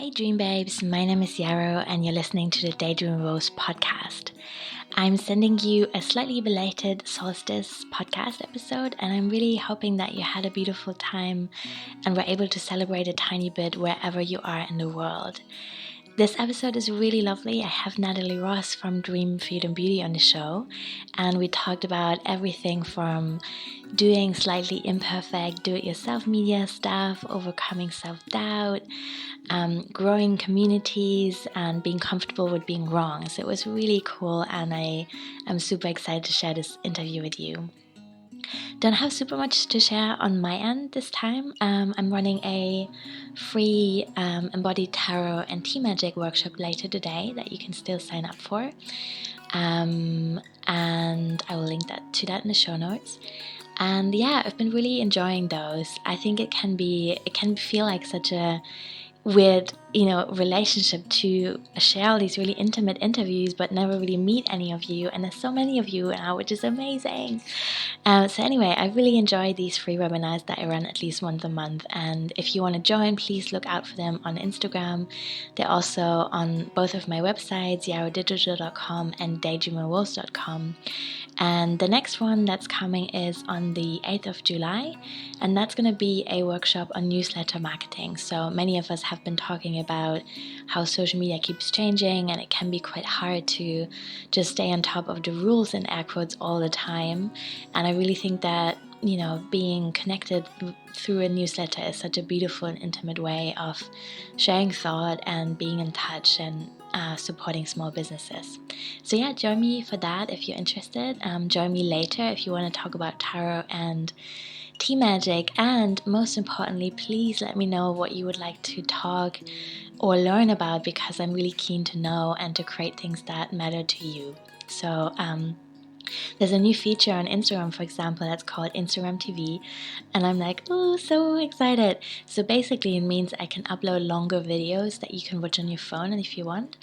Hey Dream Babes, my name is Yarrow and you're listening to the Daydream Rose podcast. I'm sending you a slightly belated solstice podcast episode, and I'm really hoping that you had a beautiful time and were able to celebrate a tiny bit wherever you are in the world. This episode is really lovely. I have Natalie Ross from Dream, Food and Beauty on the show, and we talked about everything from doing slightly imperfect do-it-yourself media stuff, overcoming self-doubt, growing communities, and being comfortable with being wrong. So it was really cool, and I am super excited to share this interview with you. Don't have super much to share on my end this time. I'm running a free embodied tarot and tea magic workshop later today that you can still sign up for. And I will link to that in the show notes. And yeah, I've been really enjoying those. I think it can feel like such a weird, relationship to share all these really intimate interviews but never really meet any of you, and there's so many of you now, which is amazing. So anyway, I really enjoy these free webinars that I run at least once a month, and if you want to join, please look out for them on Instagram. They're also on both of my websites, yarrowdigital.com and daydreamerwolves.com. And the next one that's coming is on the 8th of July, and that's going to be a workshop on newsletter marketing. So many of us have been talking about how social media keeps changing, and it can be quite hard to just stay on top of the rules in air quotes all the time. And I really think that, being connected through a newsletter is such a beautiful and intimate way of sharing thought and being in touch and supporting small businesses. So yeah, join me for that if you're interested. Join me later if you want to talk about tarot and tea magic, and most importantly, please let me know what you would like to talk or learn about, because I'm really keen to know and to create things that matter to you. So there's a new feature on Instagram, for example, that's called Instagram TV, and I'm like, oh, so excited. So basically it means I can upload longer videos that you can watch on your phone if you want.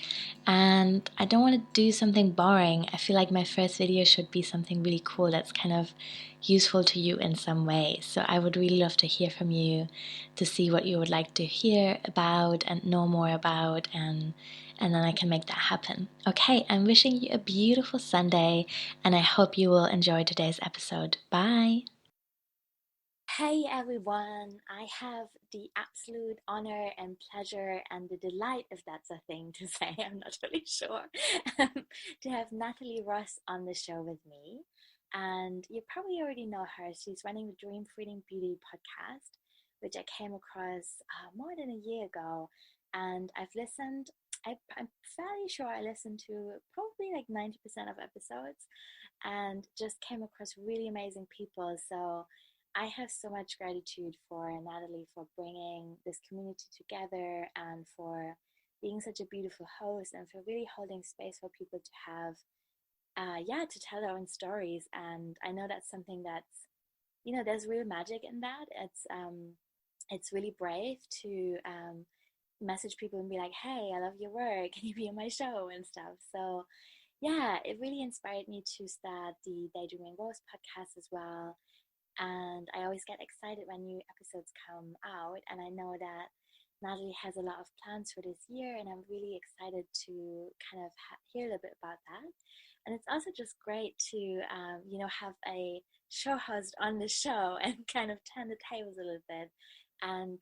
And I don't want to do something boring. I feel like my first video should be something really cool that's kind of useful to you in some way. So I would really love to hear from you, to see what you would like to hear about and know more about, and then I can make that happen. Okay, I'm wishing you a beautiful Sunday, and I hope you will enjoy today's episode. Bye! Hey everyone, I have the absolute honor and pleasure and the delight, if that's a thing to say, I'm not really sure, to have Natalie Ross on the show with me. And you probably already know her. She's running the Dream Freedom Beauty podcast, which I came across more than a year ago. And I've listened, I'm fairly sure I listened to probably like 90% of episodes, and just came across really amazing people. So I have so much gratitude for Natalie for bringing this community together, and for being such a beautiful host, and for really holding space for people to have, to tell their own stories. And I know that's something that's, there's real magic in that. It's really brave to message people and be like, hey, I love your work. Can you be on my show and stuff? So yeah, it really inspired me to start the Daydreaming Rose podcast as well. And I always get excited when new episodes come out, and I know that Natalie has a lot of plans for this year, and I'm really excited to kind of hear a little bit about that. And it's also just great to have a show host on the show and kind of turn the tables a little bit, and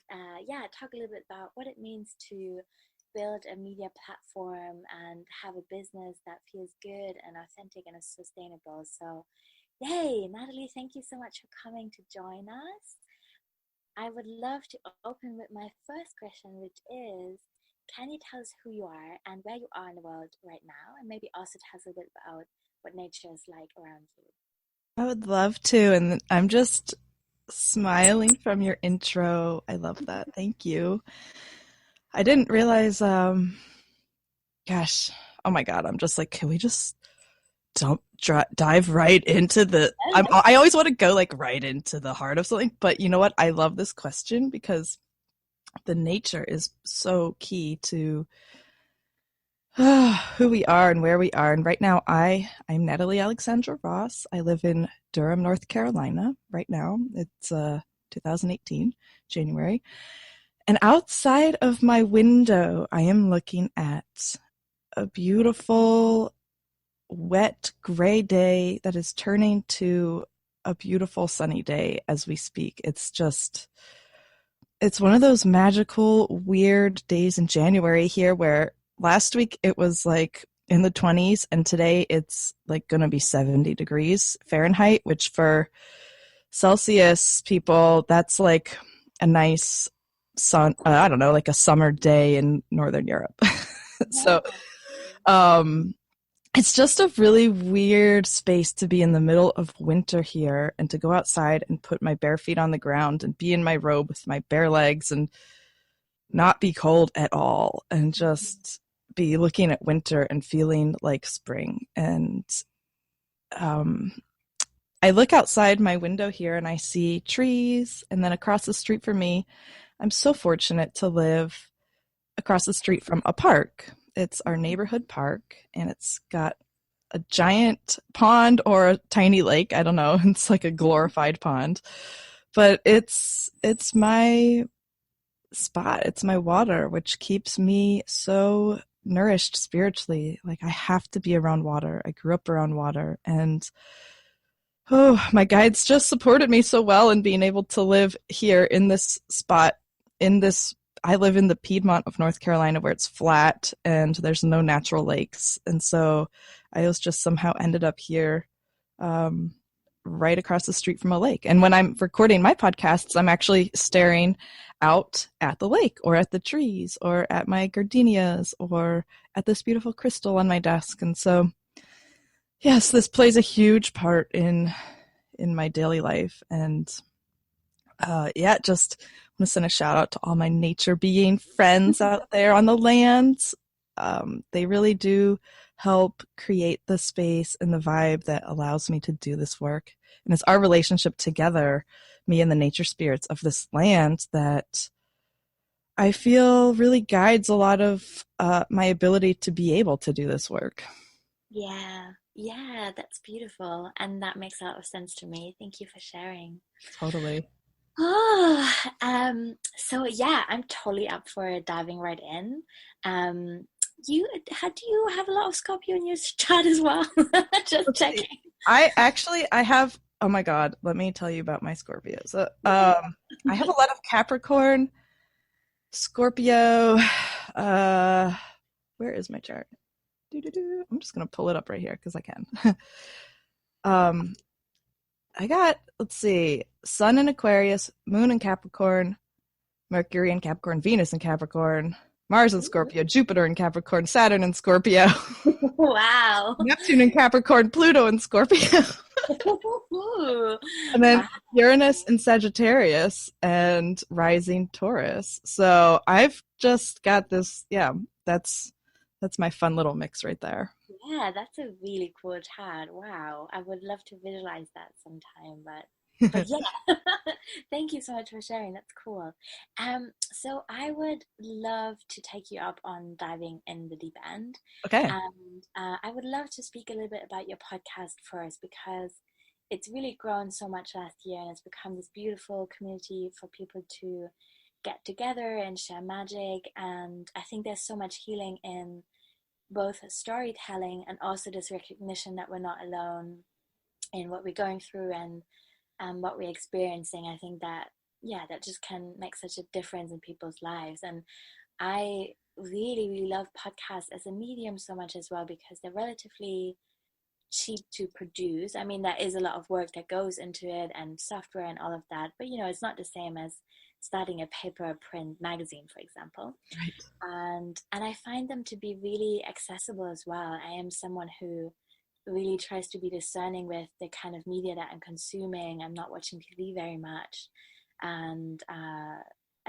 talk a little bit about what it means to build a media platform and have a business that feels good and authentic and is sustainable. So yay, Natalie, thank you so much for coming to join us. I would love to open with my first question, which is, can you tell us who you are and where you are in the world right now? And maybe also tell us a bit about what nature is like around you. I would love to, and I'm just smiling from your intro. I love that. Thank you. I didn't realize, gosh, oh my God, I'm just like, can we just dive right into I always want to go like right into the heart of something, but you know what? I love this question because the nature is so key to who we are and where we are. And right now, I'm Natalie Alexandra Ross. I live in Durham, North Carolina right now. It's 2018, January. And outside of my window, I am looking at a beautiful, wet, gray day that is turning to a beautiful sunny day as we speak. It's one of those magical, weird days in January here where last week it was like in the 20s, and today it's like going to be 70 degrees Fahrenheit, which for Celsius people, that's like a nice I don't know, like a summer day in Northern Europe. So, it's just a really weird space to be in the middle of winter here and to go outside and put my bare feet on the ground and be in my robe with my bare legs and not be cold at all and just be looking at winter and feeling like spring. And I look outside my window here and I see trees, and then across the street from me, I'm so fortunate to live across the street from a park. It's our neighborhood park, and it's got a giant pond or a tiny lake. I don't know. It's like a glorified pond, but it's my spot. It's my water, which keeps me so nourished spiritually. Like, I have to be around water. I grew up around water, and my guides just supported me so well in being able to live here in this spot. I live in the Piedmont of North Carolina, where it's flat and there's no natural lakes. And so I was just somehow ended up here, right across the street from a lake. And when I'm recording my podcasts, I'm actually staring out at the lake or at the trees or at my gardenias or at this beautiful crystal on my desk. And so, yes, this plays a huge part in my daily life. And just want to send a shout out to all my nature being friends out there on the land. They really do help create the space and the vibe that allows me to do this work. And it's our relationship together, me and the nature spirits of this land, that I feel really guides a lot of my ability to be able to do this work. Yeah, that's beautiful. And that makes a lot of sense to me. Thank you for sharing. Totally. Oh, so yeah, I'm totally up for diving right in. Do you have a lot of Scorpio in your chart as well? Just Let's checking. see. I have, oh my God, let me tell you about my Scorpios. I have a lot of Capricorn, Scorpio. Where is my chart? I'm just going to pull it up right here because I can. I got, let's see, Sun in Aquarius, Moon in Capricorn, Mercury in Capricorn, Venus in Capricorn, Mars in Scorpio, Jupiter in Capricorn, Saturn in Scorpio, Wow. Neptune in Capricorn, Pluto in Scorpio, and then Wow. Uranus in Sagittarius and rising Taurus. So I've just got this, that's my fun little mix right there. Yeah, that's a really cool chart. Wow. I would love to visualize that sometime, but yeah. Thank you so much for sharing. That's cool. So I would love to take you up on diving in the deep end. Okay. And I would love to speak a little bit about your podcast first, because it's really grown so much last year and it's become this beautiful community for people to get together and share magic. And I think there's so much healing in both storytelling and also this recognition that we're not alone in what we're going through and what we're experiencing. I think that, yeah, that just can make such a difference in people's lives. And I really, really love podcasts as a medium so much as well, because they're relatively cheap to produce. I mean, there is a lot of work that goes into it and software and all of that, but it's not the same as starting a paper print magazine, for example. Right. And I find them to be really accessible as well. I am someone who really tries to be discerning with the kind of media that I'm consuming. I'm not watching TV very much, and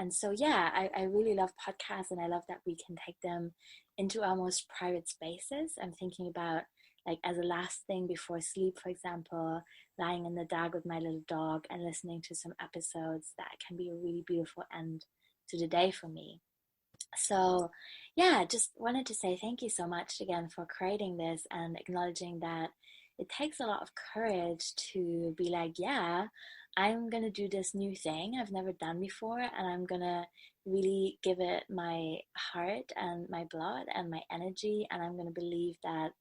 so yeah, I really love podcasts, and I love that we can take them into our most private spaces. I'm thinking about, like, as a last thing before sleep, for example, lying in the dark with my little dog and listening to some episodes. That can be a really beautiful end to the day for me. So yeah, just wanted to say thank you so much again for creating this and acknowledging that it takes a lot of courage to be like, yeah, I'm gonna do this new thing I've never done before, and I'm gonna really give it my heart and my blood and my energy, and I'm gonna believe that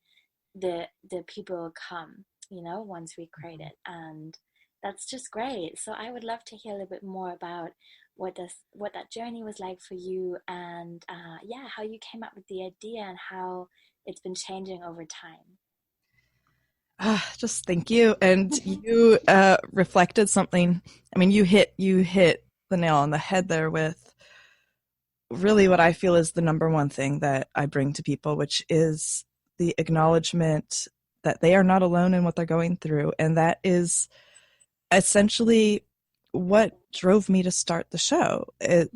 the people will come, once we create it. And that's just great. So I would love to hear a little bit more about what that journey was like for you, and yeah, how you came up with the idea and how it's been changing over time. Just thank you. And you reflected something. I mean, you hit the nail on the head there with really what I feel is the number one thing that I bring to people, which is the acknowledgement that they are not alone in what they're going through. And that is essentially what drove me to start the show. It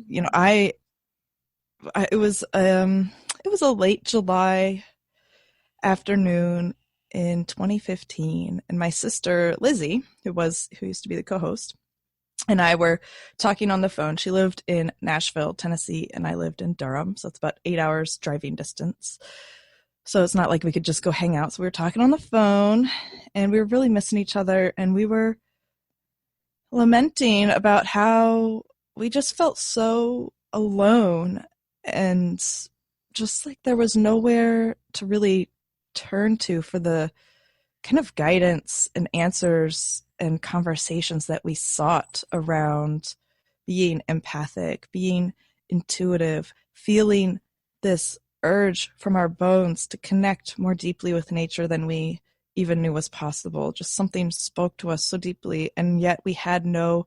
was a late July afternoon in 2015, and my sister Lizzie, who used to be the co-host, and I were talking on the phone. She lived in Nashville, Tennessee, and I lived in Durham, so it's about 8 hours driving distance. So it's not like we could just go hang out. So we were talking on the phone, and we were really missing each other, and we were lamenting about how we just felt so alone, and just like there was nowhere to really turn to for the kind of guidance and answers and conversations that we sought around being empathic, being intuitive, feeling this urge from our bones to connect more deeply with nature than we even knew was possible. Just something spoke to us so deeply, and yet we had no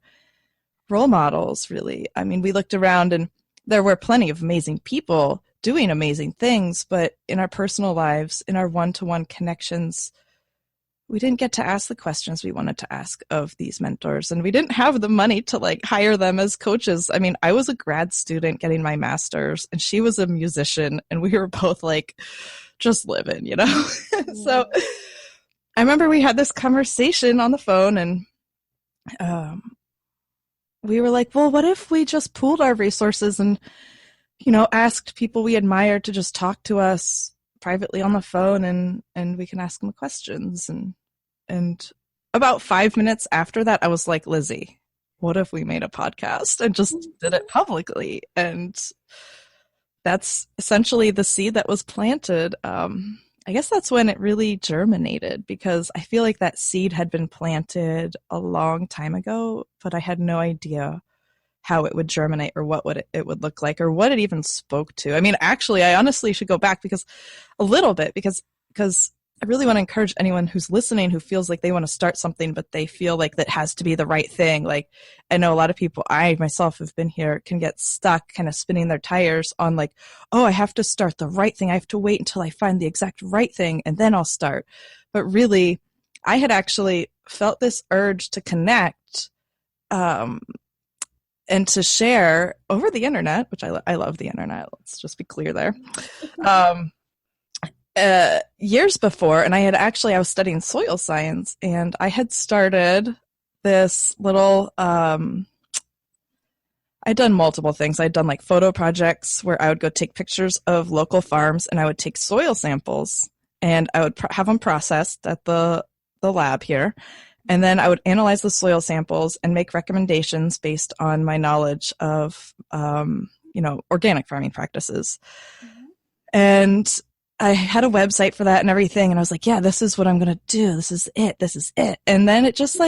role models, really. I mean, we looked around and there were plenty of amazing people doing amazing things, but in our personal lives, in our one-to-one connections, we didn't get to ask the questions we wanted to ask of these mentors, and we didn't have the money to hire them as coaches. I mean, I was a grad student getting my master's, and she was a musician, and we were both just living, So I remember we had this conversation on the phone, and we were like, well, what if we just pooled our resources and, asked people we admired to just talk to us privately on the phone, and we can ask them questions. And about 5 minutes after that, I was like, Lizzie, what if we made a podcast and just did it publicly? And that's essentially the seed that was planted. I guess that's when it really germinated, because I feel like that seed had been planted a long time ago, but I had no idea how it would germinate or what it would look like or what it even spoke to. I mean, actually, I honestly should go back because I really want to encourage anyone who's listening who feels like they want to start something, but they feel like that has to be the right thing. Like, I know a lot of people, I myself have been here, can get stuck kind of spinning their tires on oh, I have to start the right thing. I have to wait until I find the exact right thing and then I'll start. But really, I had actually felt this urge to connect, and to share over the internet, which I love the internet. Let's just be clear there. Years before, and I was studying soil science, and I had started this little, I'd done multiple things. I'd done photo projects where I would go take pictures of local farms, and I would take soil samples, and I would have them processed at the lab here. And then I would analyze the soil samples and make recommendations based on my knowledge of, organic farming practices. Mm-hmm. And I had a website for that and everything. And I was like, yeah, this is what I'm going to do. This is it. This is it. And then it just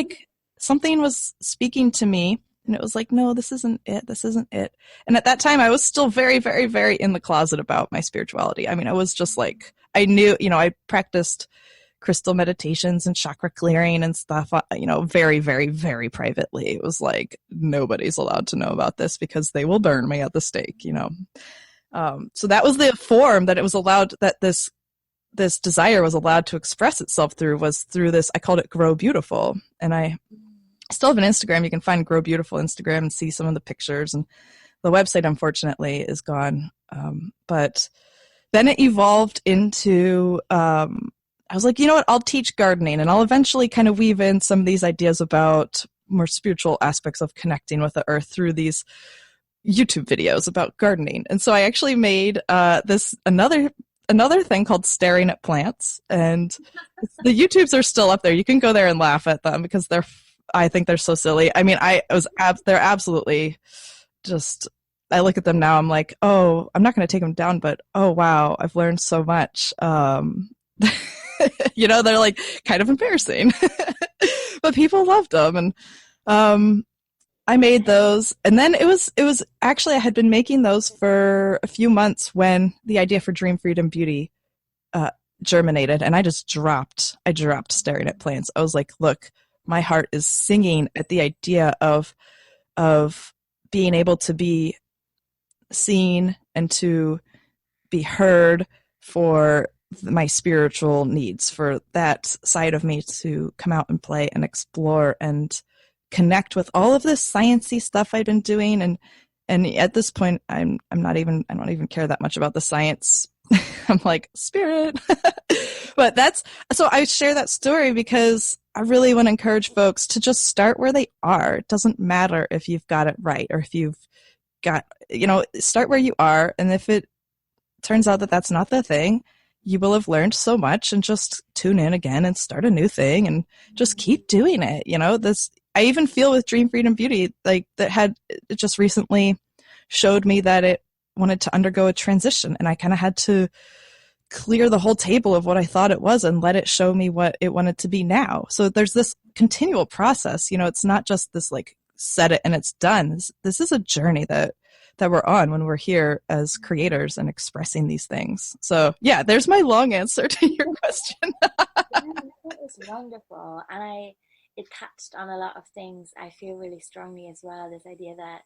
something was speaking to me, and it was like, no, this isn't it. This isn't it. And at that time, I was still very, very, very in the closet about my spirituality. I mean, I was just I knew, I practiced crystal meditations and chakra clearing and stuff, very, very, very privately. It was nobody's allowed to know about this because they will burn me at the stake, So that was the form that it was allowed, that this desire was allowed to express itself through, was through this, I called it Grow Beautiful. And I still have an Instagram. You can find Grow Beautiful Instagram and see some of the pictures. And the website, unfortunately, is gone. But then it evolved into, I was like, you know what, I'll teach gardening, and I'll eventually kind of weave in some of these ideas about more spiritual aspects of connecting with the earth through these YouTube videos about gardening. And so I actually made another thing called Staring at Plants, and the YouTubes are still up there. You can go there and laugh at them because they're I think they're so silly. I mean, they're absolutely just, I look at them now, I'm like, oh, I'm not going to take them down, but oh, wow, I've learned so much. They're like kind of embarrassing, but people loved them. And I made those. And then it was actually, I had been making those for a few months when the idea for Dream Freedom Beauty germinated, and I dropped staring at plants. I was like, look, my heart is singing at the idea of being able to be seen and to be heard for my spiritual needs, for that side of me to come out and play and explore and connect with all of this sciencey stuff I'd been doing. And at this point, I don't even care that much about the science. I'm like, spirit. But so I share that story because I really want to encourage folks to just start where they are. It doesn't matter if you've got it right or if you've got, start where you are. And if it turns out that that's not the thing, you will have learned so much, and just tune in again and start a new thing and just keep doing it. I even feel with Dream Freedom Beauty, like it just recently showed me that it wanted to undergo a transition, and I kind of had to clear the whole table of what I thought it was and let it show me what it wanted to be now. So there's this continual process. It's not just this like set it and it's done. This is a journey that we're on when we're here as creators and expressing these things. So yeah, there's my long answer to your question. That was wonderful. And it touched on a lot of things I feel really strongly as well. This idea that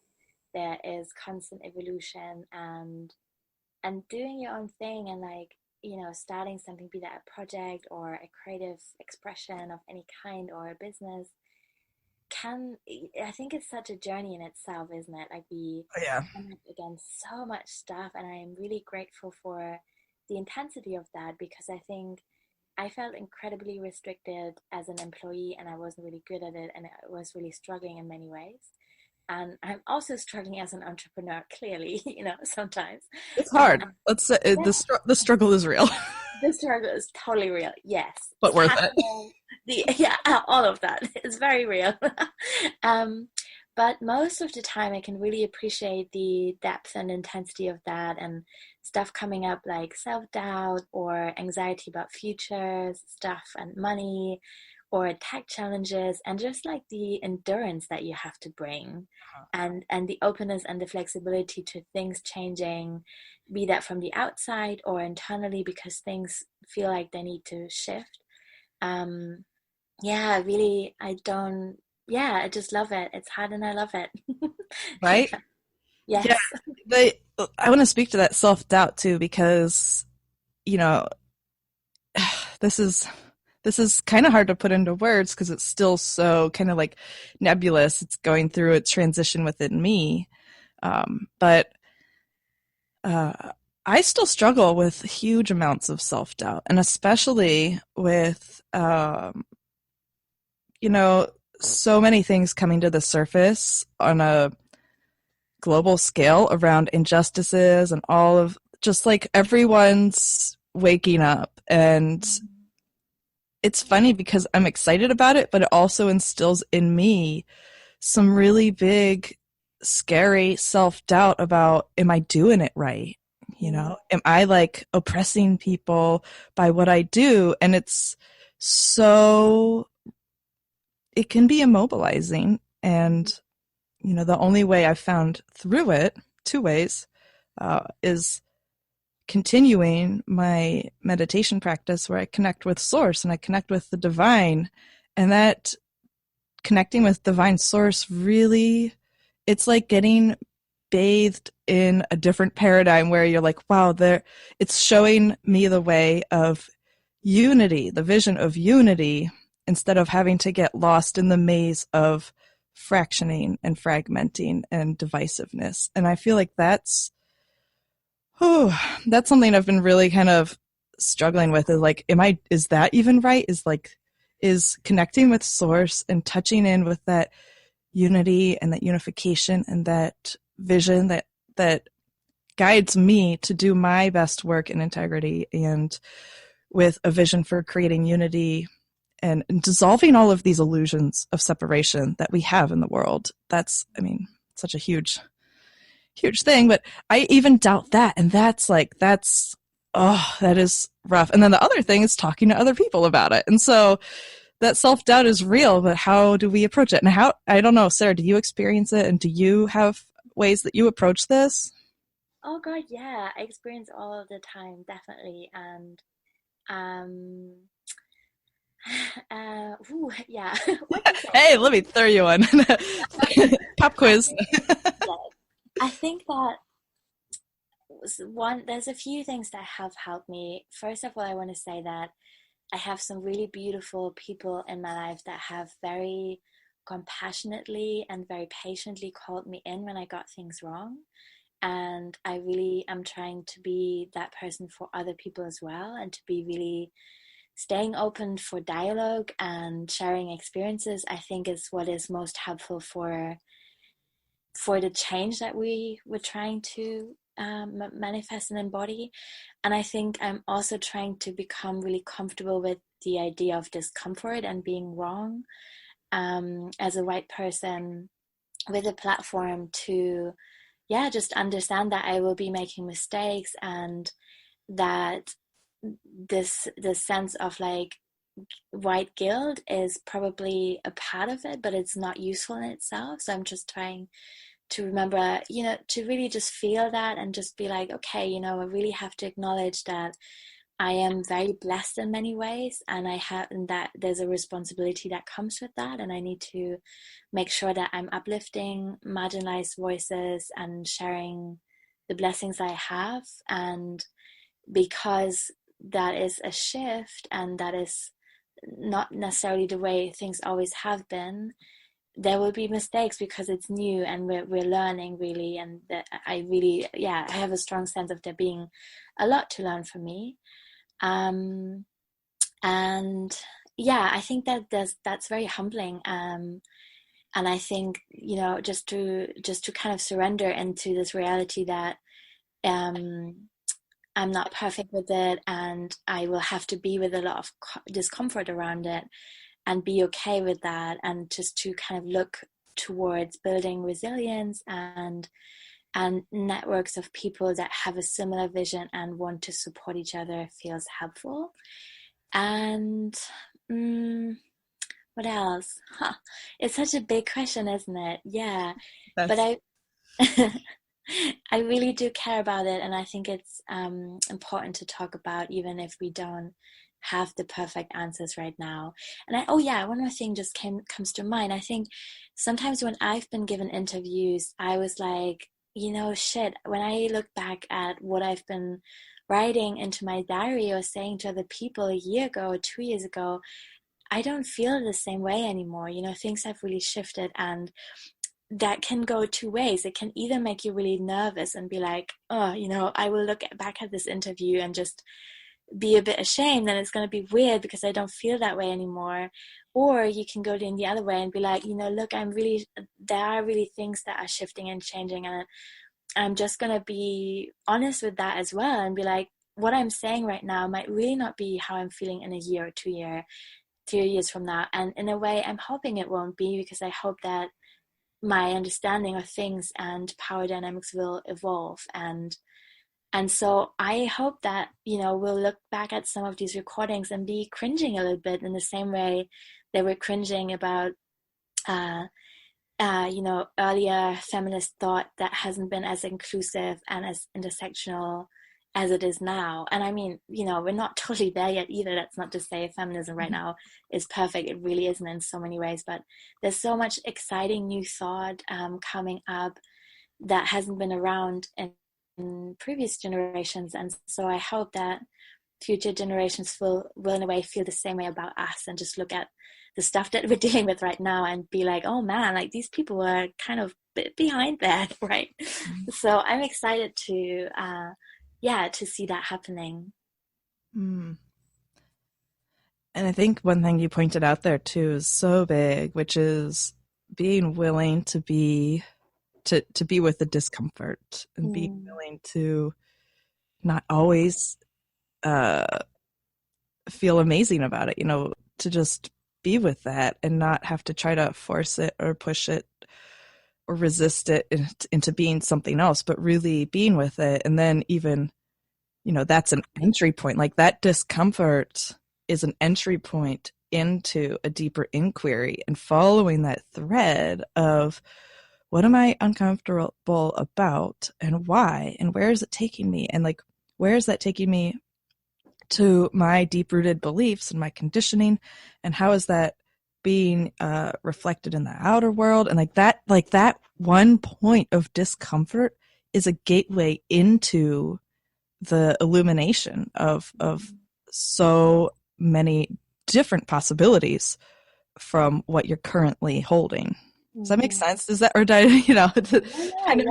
there is constant evolution and doing your own thing, and like, starting something, be that a project or a creative expression of any kind or a business, I think it's such a journey in itself, isn't it? Like we come up against so much stuff, and I am really grateful for the intensity of that, because I think I felt incredibly restricted as an employee, and I wasn't really good at it, and I was really struggling in many ways. And I'm also struggling as an entrepreneur, clearly, sometimes. It's hard. Let's say the struggle is real. The struggle is totally real, yes. But worth it. All of that is very real. But most of the time I can really appreciate the depth and intensity of that, and stuff coming up like self-doubt or anxiety about future stuff and money, or tech challenges, and just like the endurance that you have to bring, and the openness and the flexibility to things changing, be that from the outside or internally, because things feel like they need to shift. Really, I just love it. It's hard and I love it. Right? Yes. Yeah. I want to speak to that self-doubt too, because, this is kind of hard to put into words because it's still so kind of like nebulous. It's going through a transition within me. But I still struggle with huge amounts of self-doubt, and especially with, so many things coming to the surface on a global scale around injustices and all of, just like everyone's waking up. And it's funny because I'm excited about it, but it also instills in me some really big, scary self-doubt about, am I doing it right? Am I like oppressing people by what I do? And it's so, it can be immobilizing. And, the only way I've found through it, two ways, is continuing my meditation practice where I connect with source and I connect with the divine. And that connecting with divine source, really, it's like getting bathed in a different paradigm where you're like, wow, it's showing me the way of unity, the vision of unity, instead of having to get lost in the maze of fractioning and fragmenting and divisiveness. And I feel like that's something I've been really kind of struggling with, is like, is that even right? Is connecting with source and touching in with that unity and that unification and that vision that guides me to do my best work in integrity and with a vision for creating unity and dissolving all of these illusions of separation that we have in the world. That's, I mean, such a huge thing, but I even doubt that. And that is rough. And then the other thing is talking to other people about it. And so that self-doubt is real, but how do we approach it? And how, I don't know, Sarah, do you experience it? And do you have ways that you approach this? Oh God, yeah, I experience all of the time, definitely. And um yeah, what to Hey, say? let me throw you one. Pop I quiz. think, yeah, I think that there's a few things that have helped me. First of all, I want to say that I have some really beautiful people in my life that have very compassionately and very patiently called me in when I got things wrong. And I really am trying to be that person for other people as well, and to be really staying open for dialogue and sharing experiences. I think is what is most helpful for the change that we were trying to manifest and embody. And I think I'm also trying to become really comfortable with the idea of discomfort and being wrong, as a white person with a platform to, yeah, just understand that I will be making mistakes, and that this sense of like white guilt is probably a part of it, but it's not useful in itself. So I'm just trying to remember, to really just feel that and just be like, okay, I really have to acknowledge that I am very blessed in many ways, and that there's a responsibility that comes with that, and I need to make sure that I'm uplifting marginalized voices and sharing the blessings I have. And because that is a shift, and that is not necessarily the way things always have been, there will be mistakes because it's new and we're learning really. And that I really, yeah, I have a strong sense of there being a lot to learn for me. um and yeah, I think that that's very humbling. And I think, just to kind of surrender into this reality that um I'm not perfect with it, and I will have to be with a lot of discomfort around it, and be okay with that, and just to kind of look towards building resilience and networks of people that have a similar vision and want to support each other feels helpful. And mm, what else? Huh. It's such a big question, isn't it? Yeah, but That's I I really do care about it, and I think it's important to talk about, even if we don't have the perfect answers right now. And oh yeah, one more thing just comes to mind. I think sometimes when I've been given interviews, I was like, shit. When I look back at what I've been writing into my diary or saying to other people a year ago or 2 years ago, I don't feel the same way anymore. Things have really shifted, and that can go two ways. It can either make you really nervous and be like, oh, I will look back at this interview and just be a bit ashamed, and it's going to be weird because I don't feel that way anymore. Or you can go in the other way and be like, look, there are really things that are shifting and changing, and I'm just going to be honest with that as well, and be like, what I'm saying right now might really not be how I'm feeling in a year or 2 years from now. And in a way, I'm hoping it won't be, because I hope that my understanding of things and power dynamics will evolve. And so I hope that, we'll look back at some of these recordings and be cringing a little bit in the same way they were cringing about earlier feminist thought that hasn't been as inclusive and as intersectional as it is now. And I mean, we're not totally there yet either. That's not to say feminism right now is perfect. It really isn't in so many ways, but there's so much exciting new thought coming up that hasn't been around in previous generations. And so I hope that future generations will in a way feel the same way about us, and just look at the stuff that we're dealing with right now and be like, oh man, like these people were kind of behind that, right? So I'm excited to to see that happening. mm. And I think one thing you pointed out there too is so big, which is being willing to be with the discomfort, and being willing to not always feel amazing about it, to just be with that and not have to try to force it or push it or resist it into being something else, but really being with it. And then even, that's an entry point. Like that discomfort is an entry point into a deeper inquiry, and following that thread of what am I uncomfortable about and why, and where is it taking me? And like, where is that taking me to my deep-rooted beliefs and my conditioning, and how is that being reflected in the outer world? And like that one point of discomfort is a gateway into the illumination of so many different possibilities from what you're currently holding. Does that make sense? Does that, or did I, it's kind of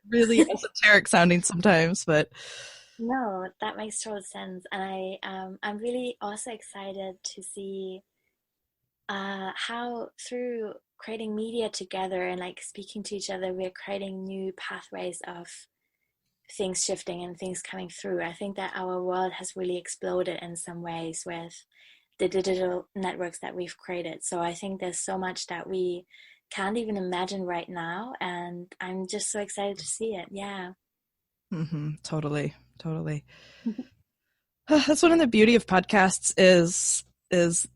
really esoteric sounding sometimes, but no, that makes total sense. And I'm really also excited to see how through creating media together and like speaking to each other, we're creating new pathways of things shifting and things coming through. I think that our world has really exploded in some ways with the digital networks that we've created. So I think there's so much that we can't even imagine right now, and I'm just so excited to see it. Yeah. Totally. That's one of the beauty of podcasts is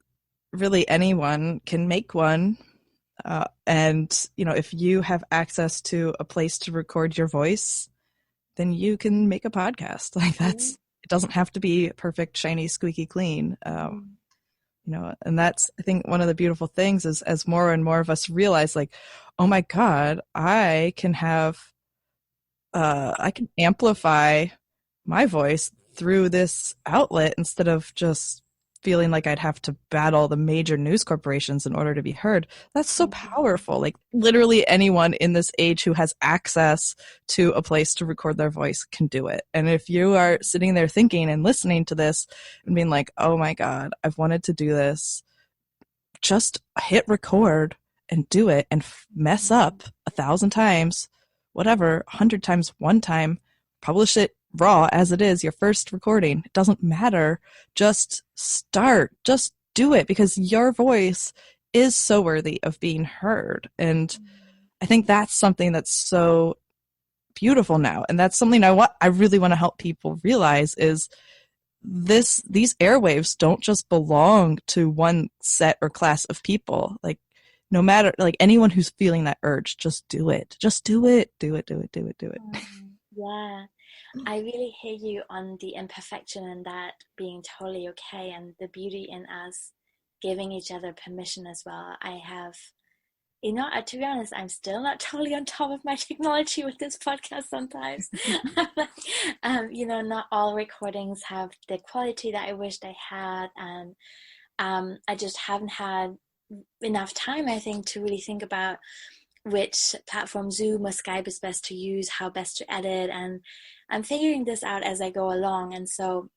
really anyone can make one. And if you have access to a place to record your voice, then you can make a podcast. Like it doesn't have to be perfect, shiny, squeaky clean. And that's, I think, one of the beautiful things is as more and more of us realize, like, oh my God, I can amplify my voice through this outlet instead of just feeling like I'd have to battle the major news corporations in order to be heard. That's so powerful. Like literally anyone in this age who has access to a place to record their voice can do it. And if you are sitting there thinking and listening to this and being like, oh my God, I've wanted to do this, just hit record and do it, and mess up 1,000 times, whatever, 100 times one time, publish it raw as it is, your first recording. It doesn't matter. Just start. Just do it, because your voice is so worthy of being heard. And I think that's something that's so beautiful now. And that's something I really want to help people realize is these airwaves don't just belong to one set or class of people. Like no matter, like anyone who's feeling that urge, just do it. Just do it. Do it. Yeah. I really hear you on the imperfection and that being totally okay, and the beauty in us giving each other permission as well. I have, to be honest, I'm still not totally on top of my technology with this podcast sometimes. Not all recordings have the quality that I wished I had, and I just haven't had enough time, I think, to really think about which platform, Zoom or Skype, is best to use, how best to edit, and I'm figuring this out as I go along. And so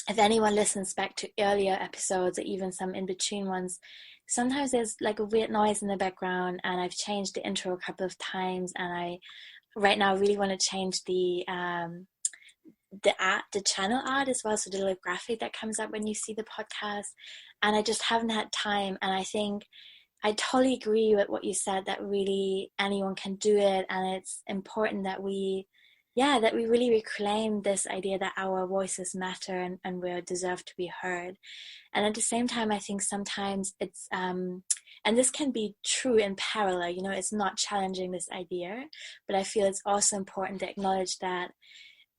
if anyone listens back to earlier episodes or even some in-between ones, sometimes there's like a weird noise in the background, and I've changed the intro a couple of times, and I right now really want to change the channel art as well, so the little graphic that comes up when you see the podcast, and I just haven't had time. And I think I totally agree with what you said, that really anyone can do it, and it's important that we really reclaim this idea that our voices matter and we deserve to be heard. And at the same time, I think sometimes it's and this can be true in parallel, it's not challenging this idea, but I feel it's also important to acknowledge that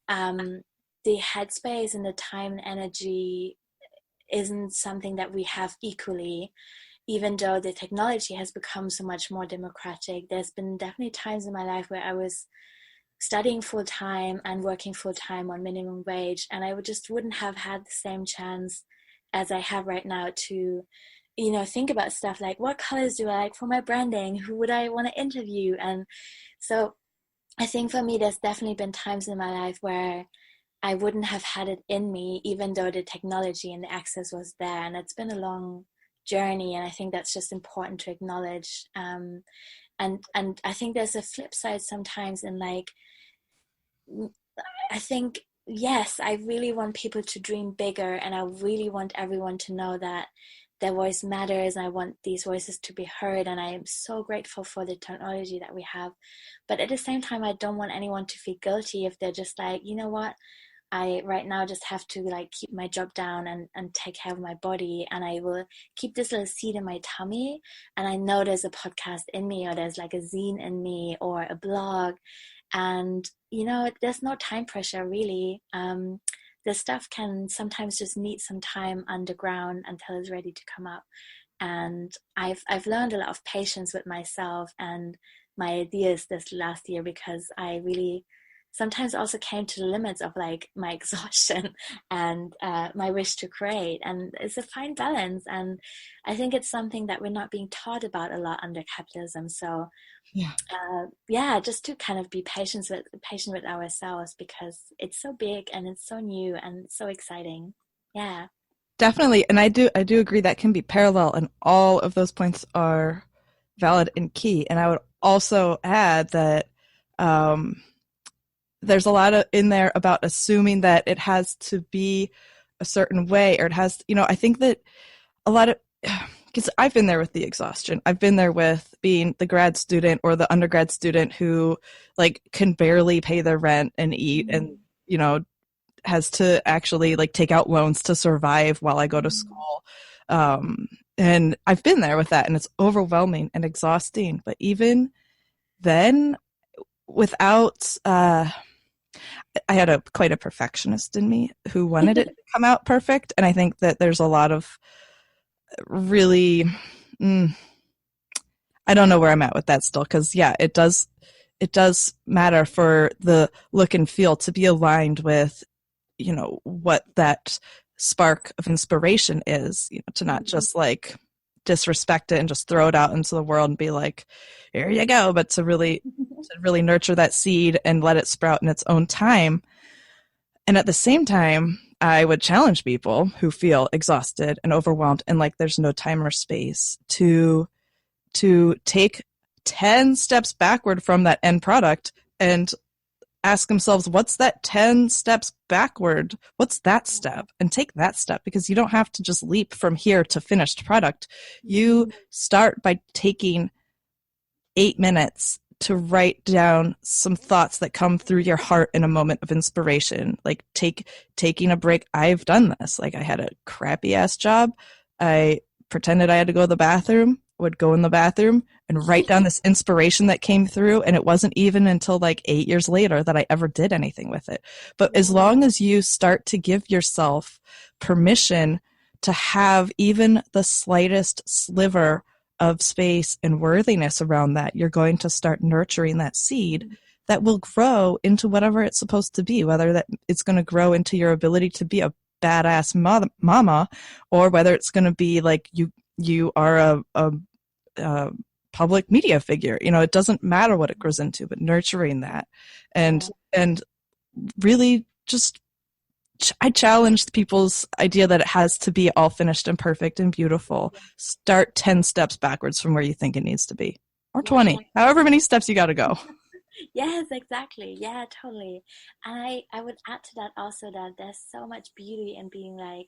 the headspace and the time and energy isn't something that we have equally. Even though the technology has become so much more democratic, there's been definitely times in my life where I was studying full-time and working full-time on minimum wage, and I wouldn't have had the same chance as I have right now to, think about stuff like, what colors do I like for my branding? Who would I want to interview? And so I think for me, there's definitely been times in my life where I wouldn't have had it in me, even though the technology and the access was there. And it's been a long journey, and I think that's just important to acknowledge. And I think there's a flip side sometimes, in like, I think, yes, I really want people to dream bigger, and I really want everyone to know that their voice matters, and I want these voices to be heard, and I am so grateful for the technology that we have. But at the same time, I don't want anyone to feel guilty if they're just like, you know what, I right now just have to like keep my job down and take care of my body, and I will keep this little seed in my tummy, and I know there's a podcast in me, or there's like a zine in me, or a blog. And there's no time pressure really. This stuff can sometimes just need some time underground until it's ready to come up. And I've learned a lot of patience with myself and my ideas this last year, because I really sometimes also came to the limits of like my exhaustion and my wish to create. And it's a fine balance, and I think it's something that we're not being taught about a lot under capitalism. So just to kind of be patient with ourselves, because it's so big and it's so new and it's so exciting. Yeah. Definitely. And I do agree that can be parallel, and all of those points are valid and key. And I would also add that there's a lot in there about assuming that it has to be a certain way, or it has, I think that a lot of, because I've been there with the exhaustion. I've been there with being the grad student or the undergrad student who like can barely pay their rent and eat, and, has to actually like take out loans to survive while I go to school. And I've been there with that, and it's overwhelming and exhausting. But even then, without, I had quite a perfectionist in me who wanted it to come out perfect. And I think that there's a lot of really, I don't know where I'm at with that still. 'Cause yeah, it does matter for the look and feel to be aligned with, what that spark of inspiration is, to not just like disrespect it and just throw it out into the world and be like, here you go, but to really nurture that seed and let it sprout in its own time. And at the same time, I would challenge people who feel exhausted and overwhelmed and like there's no time or space to take 10 steps backward from that end product and ask themselves, what's that 10 steps backward? What's that step? And take that step, because you don't have to just leap from here to finished product. You start by taking 8 minutes to write down some thoughts that come through your heart in a moment of inspiration. Like taking a break. I've done this. Like I had a crappy ass job. I pretended I had to go to the bathroom, would go in the bathroom and write down this inspiration that came through. And it wasn't even until like 8 years later that I ever did anything with it. But as long as you start to give yourself permission to have even the slightest sliver of space and worthiness around that, you're going to start nurturing that seed that will grow into whatever it's supposed to be, whether that it's going to grow into your ability to be a badass mama, or whether it's going to be like you are a public media figure. It doesn't matter what it grows into, but nurturing that and really just I challenged people's idea that it has to be all finished and perfect and beautiful. Start 10 steps backwards from where you think it needs to be, or 20, however many steps you got to go. Yes, exactly. Yeah, totally. And I would add to that also that there's so much beauty in being like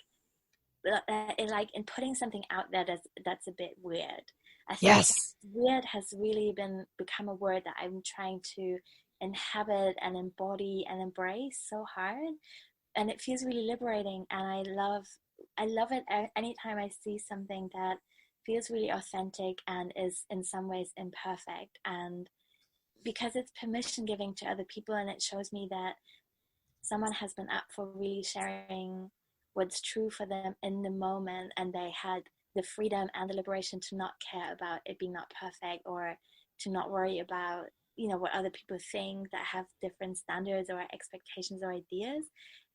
in putting something out there that's a bit weird. I think Yes. weird has really become a word that I'm trying to inhabit and embody and embrace so hard, and it feels really liberating. And I love it anytime I see something that feels really authentic and is in some ways imperfect, and because it's permission giving to other people, and it shows me that someone has been up for really sharing what's true for them in the moment, and they had the freedom and the liberation to not care about it being not perfect, or to not worry about what other people think that have different standards or expectations or ideas.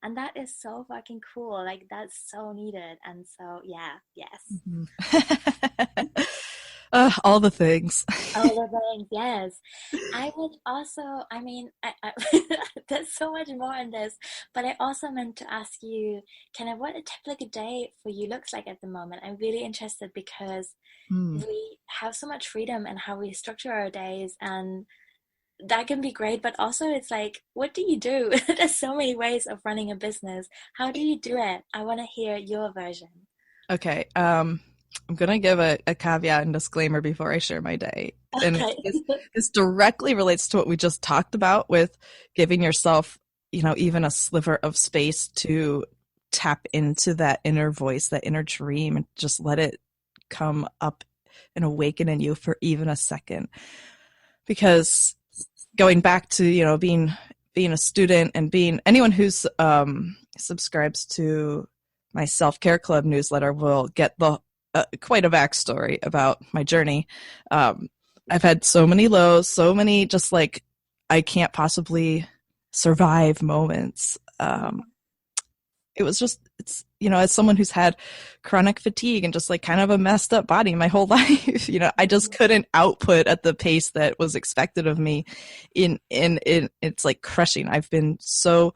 And that is so fucking cool. Like that's so needed. And so yes. Mm-hmm. All the things. All the things, yes. I would also, there's so much more in this, but I also meant to ask you kind of what a typical day for you looks like at the moment. I'm really interested because we have so much freedom in how we structure our days, and that can be great, but also it's like, what do you do? There's so many ways of running a business. How do you do it? I want to hear your version. Okay. I'm going to give a caveat and disclaimer before I share my day. And Okay. this directly relates to what we just talked about with giving yourself, even a sliver of space to tap into that inner voice, that inner dream, and just let it come up and awaken in you for even a second. Because going back to, being a student and being anyone who's subscribes to my self-care club newsletter will get the quite a backstory about my journey. I've had so many lows, so many just like I can't possibly survive moments. It was just, as someone who's had chronic fatigue and just like kind of a messed up body my whole life, I just couldn't output at the pace that was expected of me. It's like crushing. I've been so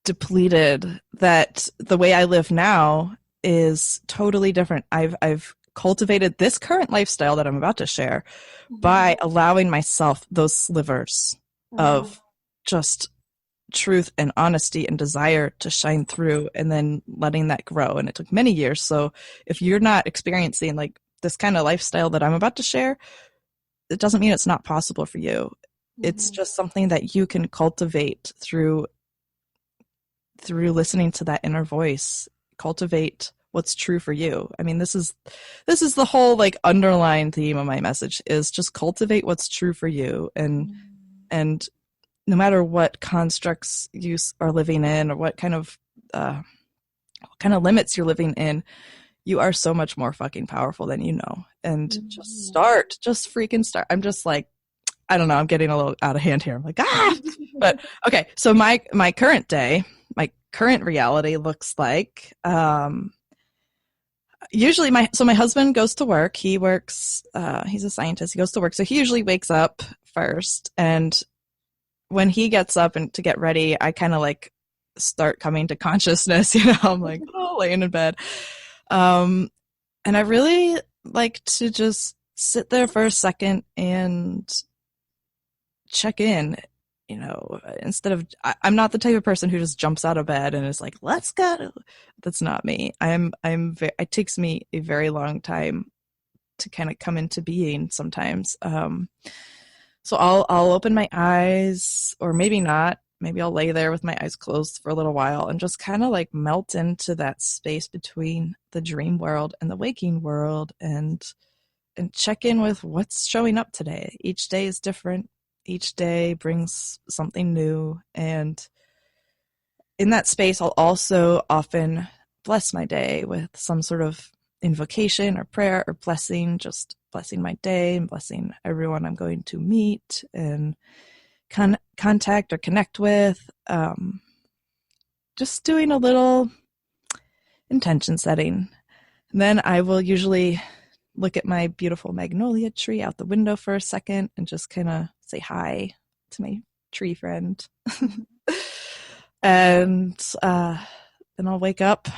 depleted that the way I live now is totally different. I've cultivated this current lifestyle that I'm about to share by allowing myself those slivers of just truth and honesty and desire to shine through, and then letting that grow. And it took many years. So if you're not experiencing like this kind of lifestyle that I'm about to share, it doesn't mean it's not possible for you. It's just something that you can cultivate through listening to that inner voice. Cultivate what's true for you. I mean, this is the whole like underlying theme of my message, is just cultivate what's true for you. And no matter what constructs you are living in, or what kind of limits you're living in, you are so much more fucking powerful than you know. And just freaking start. I'm just like, I don't know, I'm getting a little out of hand here. I'm like, but okay. So my current day, my current reality looks like, usually my husband goes to work. He works, he's a scientist. He goes to work. So he usually wakes up first, and when he gets up and to get ready, I kind of like start coming to consciousness, I'm like, laying in bed. And I really like to just sit there for a second and check in, instead of, I'm not the type of person who just jumps out of bed and is like, let's go. That's not me. It takes me a very long time to kind of come into being sometimes. So I'll open my eyes, or maybe not. Maybe I'll lay there with my eyes closed for a little while and just kind of like melt into that space between the dream world and the waking world, and check in with what's showing up today. Each day is different. Each day brings something new. And in that space, I'll also often bless my day with some sort of invocation or prayer or blessing, just blessing my day and blessing everyone I'm going to meet and contact or connect with. Just doing a little intention setting. And then I will usually look at my beautiful magnolia tree out the window for a second and just kind of say hi to my tree friend. And then I'll wake up,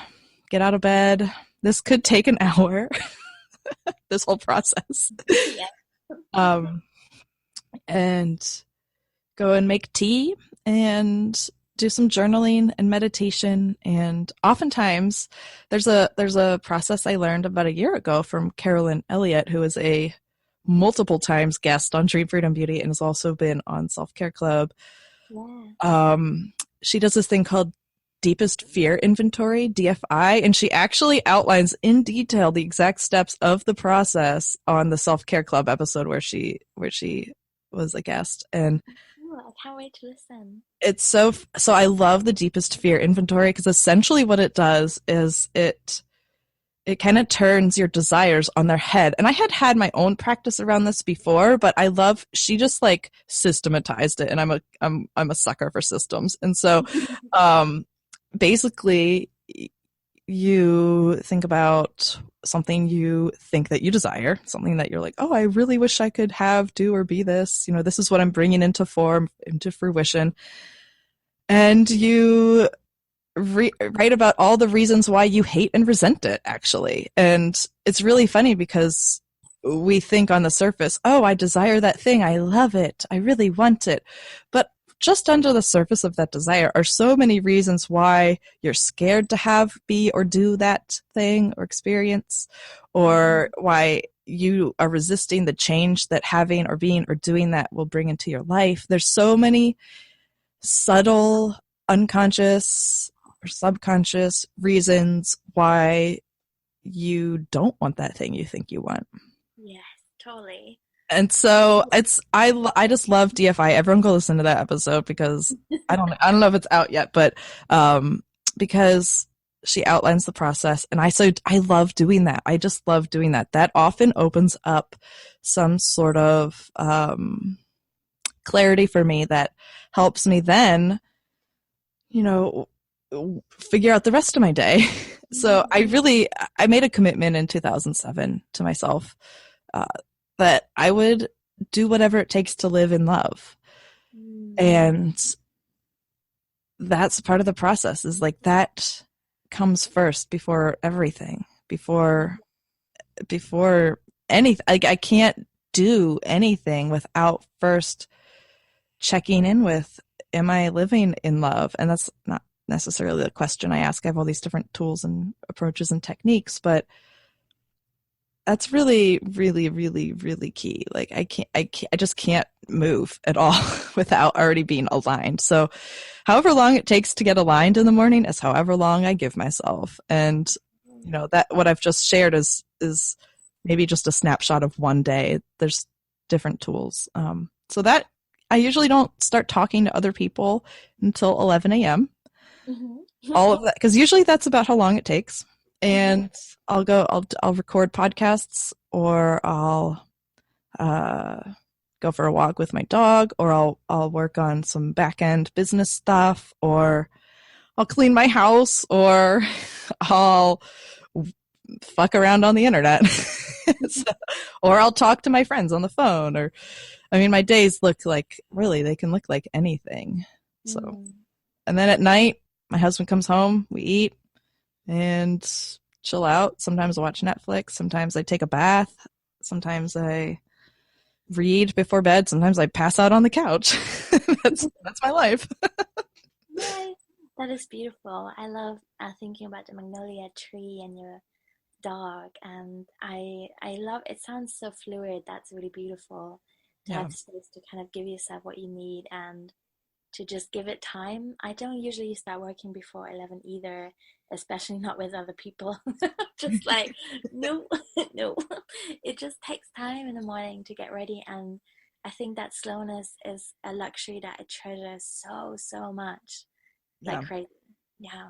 get out of bed. This could take an hour, this whole process. Yeah. And go and make tea and do some journaling and meditation. And oftentimes there's a process I learned about a year ago from Carolyn Elliott, who is a multiple times guest on Dream Freedom Beauty and has also been on Self-Care Club. Yeah. She does this thing called Deepest Fear Inventory, DFI, and she actually outlines in detail the exact steps of the process on the Self-Care Club episode where she was a guest. And I can't wait to listen. It's so I love the Deepest Fear Inventory, because essentially what it does is it kind of turns your desires on their head. And I had my own practice around this before, but she just like systematized it, and I'm a sucker for systems. And so basically you think about something you think that you desire, something that you're like, oh, I really wish I could have, do, or be this. This is what I'm bringing into form, into fruition. And you write about all the reasons why you hate and resent it, actually. And it's really funny because we think on the surface, oh, I desire that thing. I love it. I really want it. But just under the surface of that desire are so many reasons why you're scared to have, be, or do that thing or experience, or why you are resisting the change that having or being or doing that will bring into your life. There's so many subtle, unconscious or subconscious reasons why you don't want that thing you think you want. Yes, totally. And so I just love DFI. Everyone go listen to that episode because I don't know if it's out yet, but because she outlines the process, and I love doing that. I just love doing that. That often opens up some sort of clarity for me that helps me then, figure out the rest of my day. So I made a commitment in 2007 to myself that I would do whatever it takes to live in love. And that's part of the process, is like that comes first before everything, before anything. Like, I can't do anything without first checking in with, am I living in love? And that's not necessarily the question I ask. I have all these different tools and approaches and techniques, but that's really, really, really, really key. Like, I just can't move at all without already being aligned. So however long it takes to get aligned in the morning is however long I give myself. And, that what I've just shared is maybe just a snapshot of one day. There's different tools. So that I usually don't start talking to other people until 11 a.m. All of that, because usually that's about how long it takes. And I'll record podcasts, or I'll go for a walk with my dog, or I'll work on some back end business stuff, or I'll clean my house, or I'll fuck around on the internet, or I'll talk to my friends on the phone. Or, I mean, my days they can look like anything. So, and then at night, my husband comes home, we eat and chill out. Sometimes I watch Netflix. Sometimes I take a bath. Sometimes I read before bed. Sometimes I pass out on the couch. That's my life. Yes, that is beautiful. I love thinking about the magnolia tree and your dog, and I love it. Sounds so fluid. That's really beautiful to have the space to kind of give yourself what you need and to just give it time. I don't usually start working before 11 either, especially not with other people. Just like, no, no. It just takes time in the morning to get ready. And I think that slowness is a luxury that I treasure so much. Like crazy. Yeah.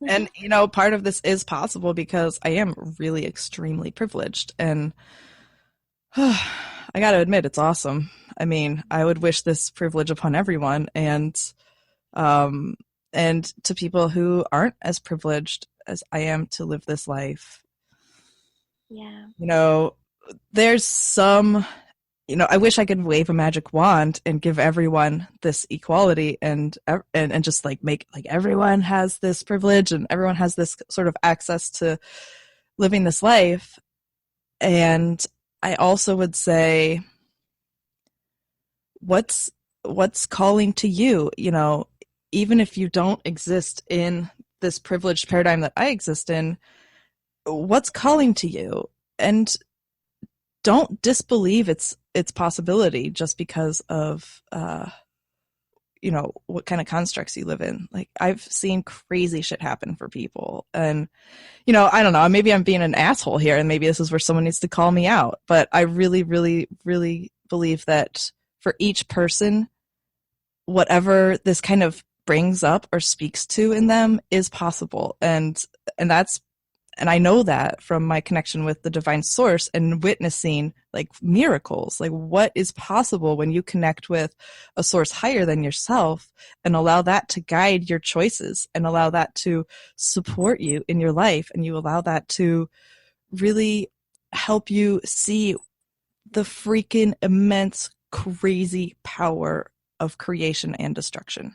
And, part of this is possible because I am really extremely privileged. And I got to admit, it's awesome. I mean, I would wish this privilege upon everyone, and to people who aren't as privileged as I am to live this life. Yeah. There's some, I wish I could wave a magic wand and give everyone this equality and just like make like everyone has this privilege and everyone has this sort of access to living this life. And I also would say, what's calling to you, even if you don't exist in this privileged paradigm that I exist in, what's calling to you? And don't disbelieve its possibility just because of what kind of constructs you live in. Like, I've seen crazy shit happen for people, and I don't know, maybe I'm being an asshole here, and maybe this is where someone needs to call me out, but I really, really, really believe that for each person, whatever this kind of brings up or speaks to in them is possible. And I know that from my connection with the divine source and witnessing like miracles, like what is possible when you connect with a source higher than yourself and allow that to guide your choices and allow that to support you in your life. And you allow that to really help you see the freaking immense, crazy power of creation and destruction.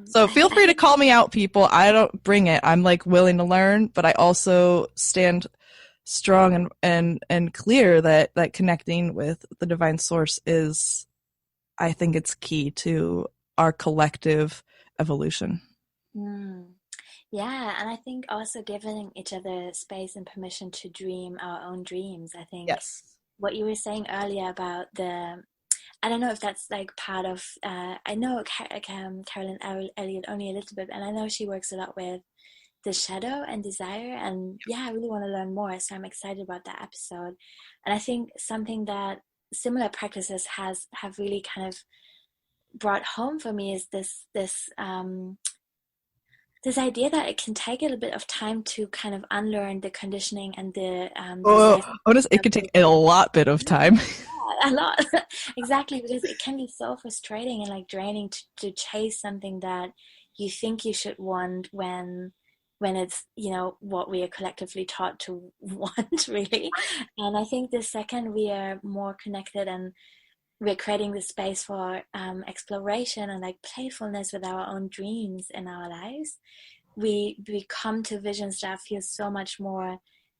So feel free to call me out, people. I don't bring it. I'm like willing to learn, but I also stand strong and clear that connecting with the divine source is, I think it's key to our collective evolution. Mm. Yeah, and I think also giving each other space and permission to dream our own dreams. I think Yes. what you were saying earlier about I don't know if that's like part of, I know Carolyn Elliott only a little bit, and I know she works a lot with the shadow and desire. And yeah, I really want to learn more. So I'm excited about that episode. And I think something that similar practices have really kind of brought home for me is this idea that it can take a little bit of time to kind of unlearn the conditioning and the Oh, desires. it could take a lot bit of time. Yeah, a lot. Exactly, because it can be so frustrating and like draining to chase something that you think you should want when it's, you know, what we are collectively taught to want, really. And I think the second we are more connected and we're creating the space for exploration and like playfulness with our own dreams in our lives, we come to visions that feel so much more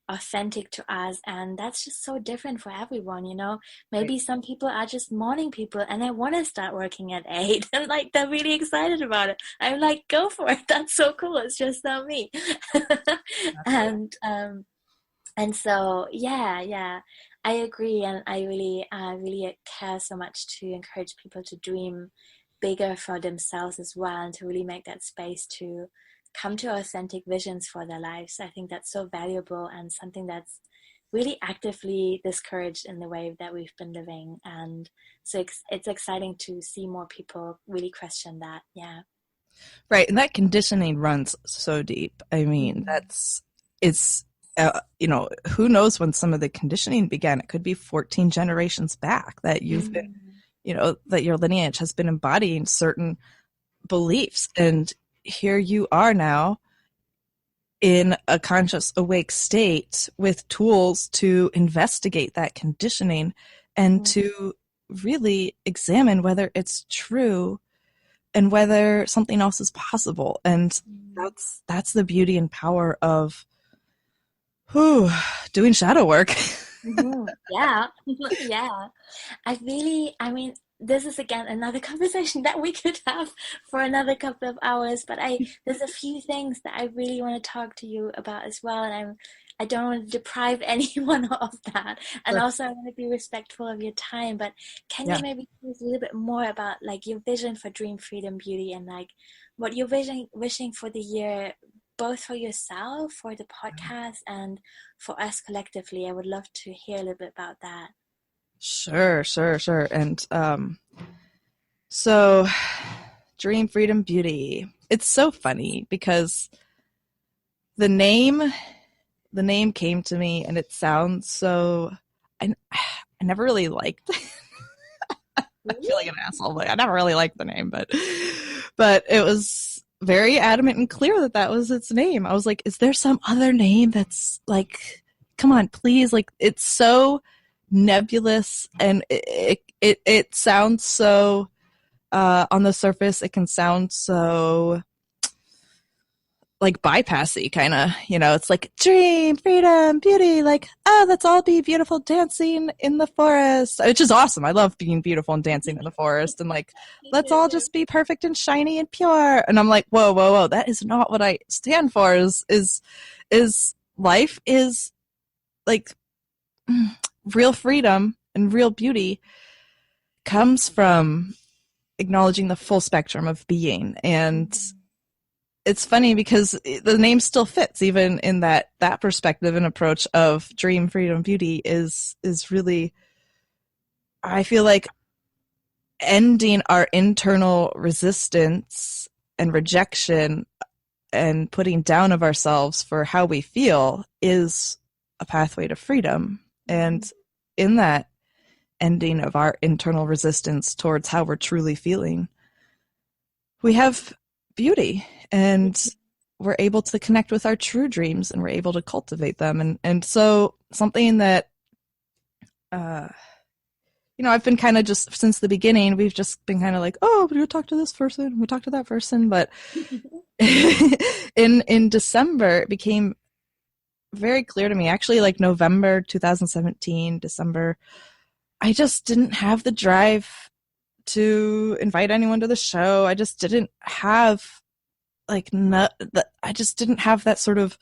authentic to us, and that's just so different for everyone, you know. Right. Maybe some people are just morning people and they want to start working at 8 and like they're really excited about it. I'm like, go for it, that's so cool, it's just not me. And so yeah, I agree, and I really care so much to encourage people to dream bigger for themselves as well, and to really make that space to come to authentic visions for their lives. I think that's so valuable and something that's really actively discouraged in the way that we've been living. And so it's exciting to see more people really question that. Yeah. Right, and that conditioning runs so deep. I mean, Mm-hmm. it's you know, who knows when some of the conditioning began? It could be 14 generations back that you've been, Mm-hmm. you know, that your lineage has been embodying certain beliefs, and here you are now in a conscious awake state with tools to investigate that conditioning and Mm-hmm. to really examine whether it's true and whether something else is possible. And that's the beauty and power of doing shadow work. Mm-hmm. Yeah. Yeah. I mean, this is again another conversation that we could have for another couple of hours, but there's a few things that I really want to talk to you about as well, and I don't want to deprive anyone of that. And Sure. also I want to be respectful of your time, but can you Yeah. maybe tell us a little bit more about like your vision for Dream Freedom Beauty and like what you're wishing for the year, both for yourself, for the podcast, and for us collectively? I would love to hear a little bit about that. Sure. And so Dream Freedom Beauty. It's so funny because the name the name came to me and it sounds so I never really liked I feel like an asshole, but I never really liked the name, but it was very adamant and clear that that was its name. I was like, is there some other name that's like, come on, please? Like, it's so nebulous and it sounds so on the surface. It can sound so like bypassy kind of, you know, it's like dream, freedom, beauty, like, oh, let's all be beautiful dancing in the forest, which is awesome. I love being beautiful and dancing in the forest, and like, let's all just be perfect and shiny and pure. And I'm like, whoa, that is not what I stand for. Is life is like real freedom and real beauty comes from acknowledging the full spectrum of being. And it's funny because the name still fits even in that perspective and approach of dream, freedom, beauty is really, I feel like, ending our internal resistance and rejection and putting down of ourselves for how we feel is a pathway to freedom. And in that ending of our internal resistance towards how we're truly feeling, we have beauty, and we're able to connect with our true dreams, and we're able to cultivate them. And so something that you know, I've been kind of just since the beginning, we've just been kind of like, oh, we talk to this person, we talk to that person, but in December it became very clear to me. Actually, like November 2017, December, I just didn't have the drive to invite anyone to the show. I just didn't have I just didn't have that sort of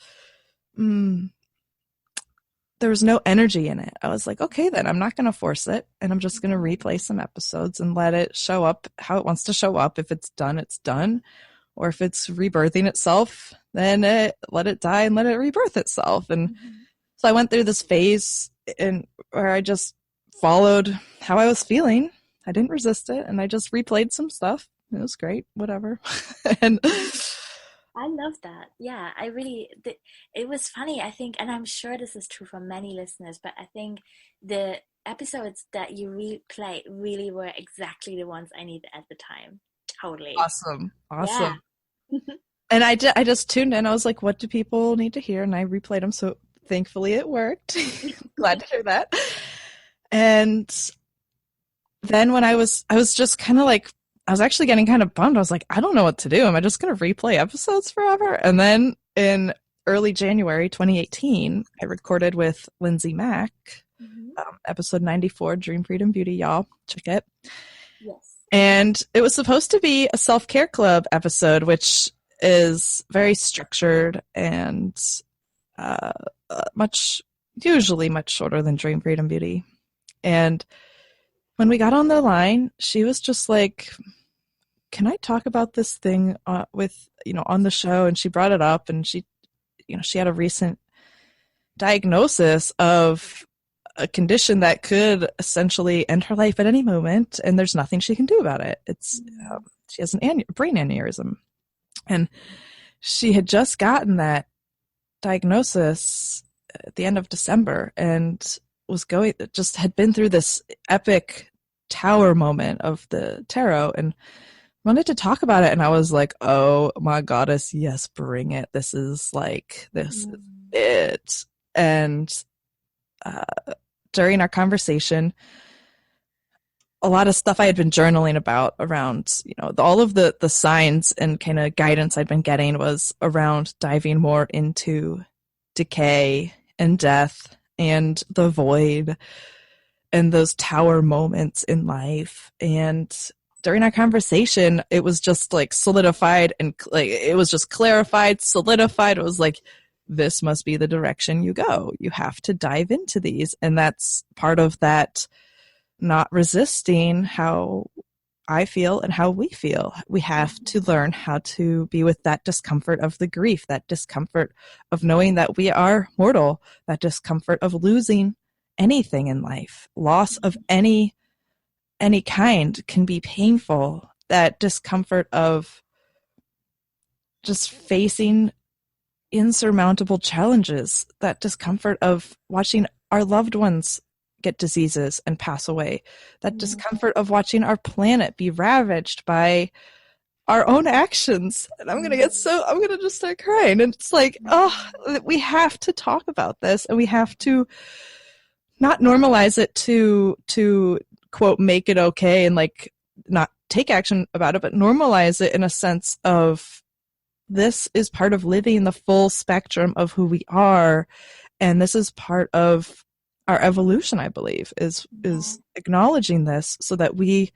there was no energy in it. I was like, okay, then I'm not going to force it, and I'm just going to replay some episodes and let it show up how it wants to show up. If it's done, it's done. Or if it's rebirthing itself, then let it die and let it rebirth itself. And so I went through this phase where I just followed how I was feeling. I didn't resist it, and I just replayed some stuff. It was great, whatever. And I love that. Yeah, it was funny, I think, and I'm sure this is true for many listeners, but I think the episodes that you replayed really were exactly the ones I needed at the time. Totally. awesome, Yeah. awesome. And I just tuned in. I was like, what do people need to hear? And I replayed them. So thankfully it worked. Glad to hear that. And then when I was just kind of like, I was actually getting kind of bummed. I was like, I don't know what to do. Am I just going to replay episodes forever? And then in early January 2018, I recorded with Lindsay Mack, episode 94, Dream, Freedom, Beauty. Y'all, check it. Yes. And it was supposed to be a self-care club episode, which is very structured and usually much shorter than Dream, Freedom, Beauty. And when we got on the line, she was just like, can I talk about this thing on the show? And she brought it up, and she had a recent diagnosis of a condition that could essentially end her life at any moment, and there's nothing she can do about it. She has a brain aneurysm, and she had just gotten that diagnosis at the end of December, and had been through this epic tower moment of the tarot, and wanted to talk about it. And I was like, oh my goddess, yes, bring it. This is it. And during our conversation, a lot of stuff I had been journaling about around, all of the signs and kind of guidance I'd been getting was around diving more into decay and death and the void and those tower moments in life. And during our conversation, it was just like solidified, and it was just clarified, solidified. It was like, this must be the direction you go. You have to dive into these. And that's part of that, not resisting how I feel and how we feel. We have to learn how to be with that discomfort of the grief, that discomfort of knowing that we are mortal, that discomfort of losing anything in life. Loss of any kind can be painful. That discomfort of just facing insurmountable challenges, that discomfort of watching our loved ones get diseases and pass away, that discomfort of watching our planet be ravaged by our own actions. And I'm going to just start crying. And it's like, we have to talk about this, and we have to not normalize it to quote, make it okay and like not take action about it, but normalize it in a sense of, this is part of living the full spectrum of who we are. And this is part of our evolution, I believe, is acknowledging this so that we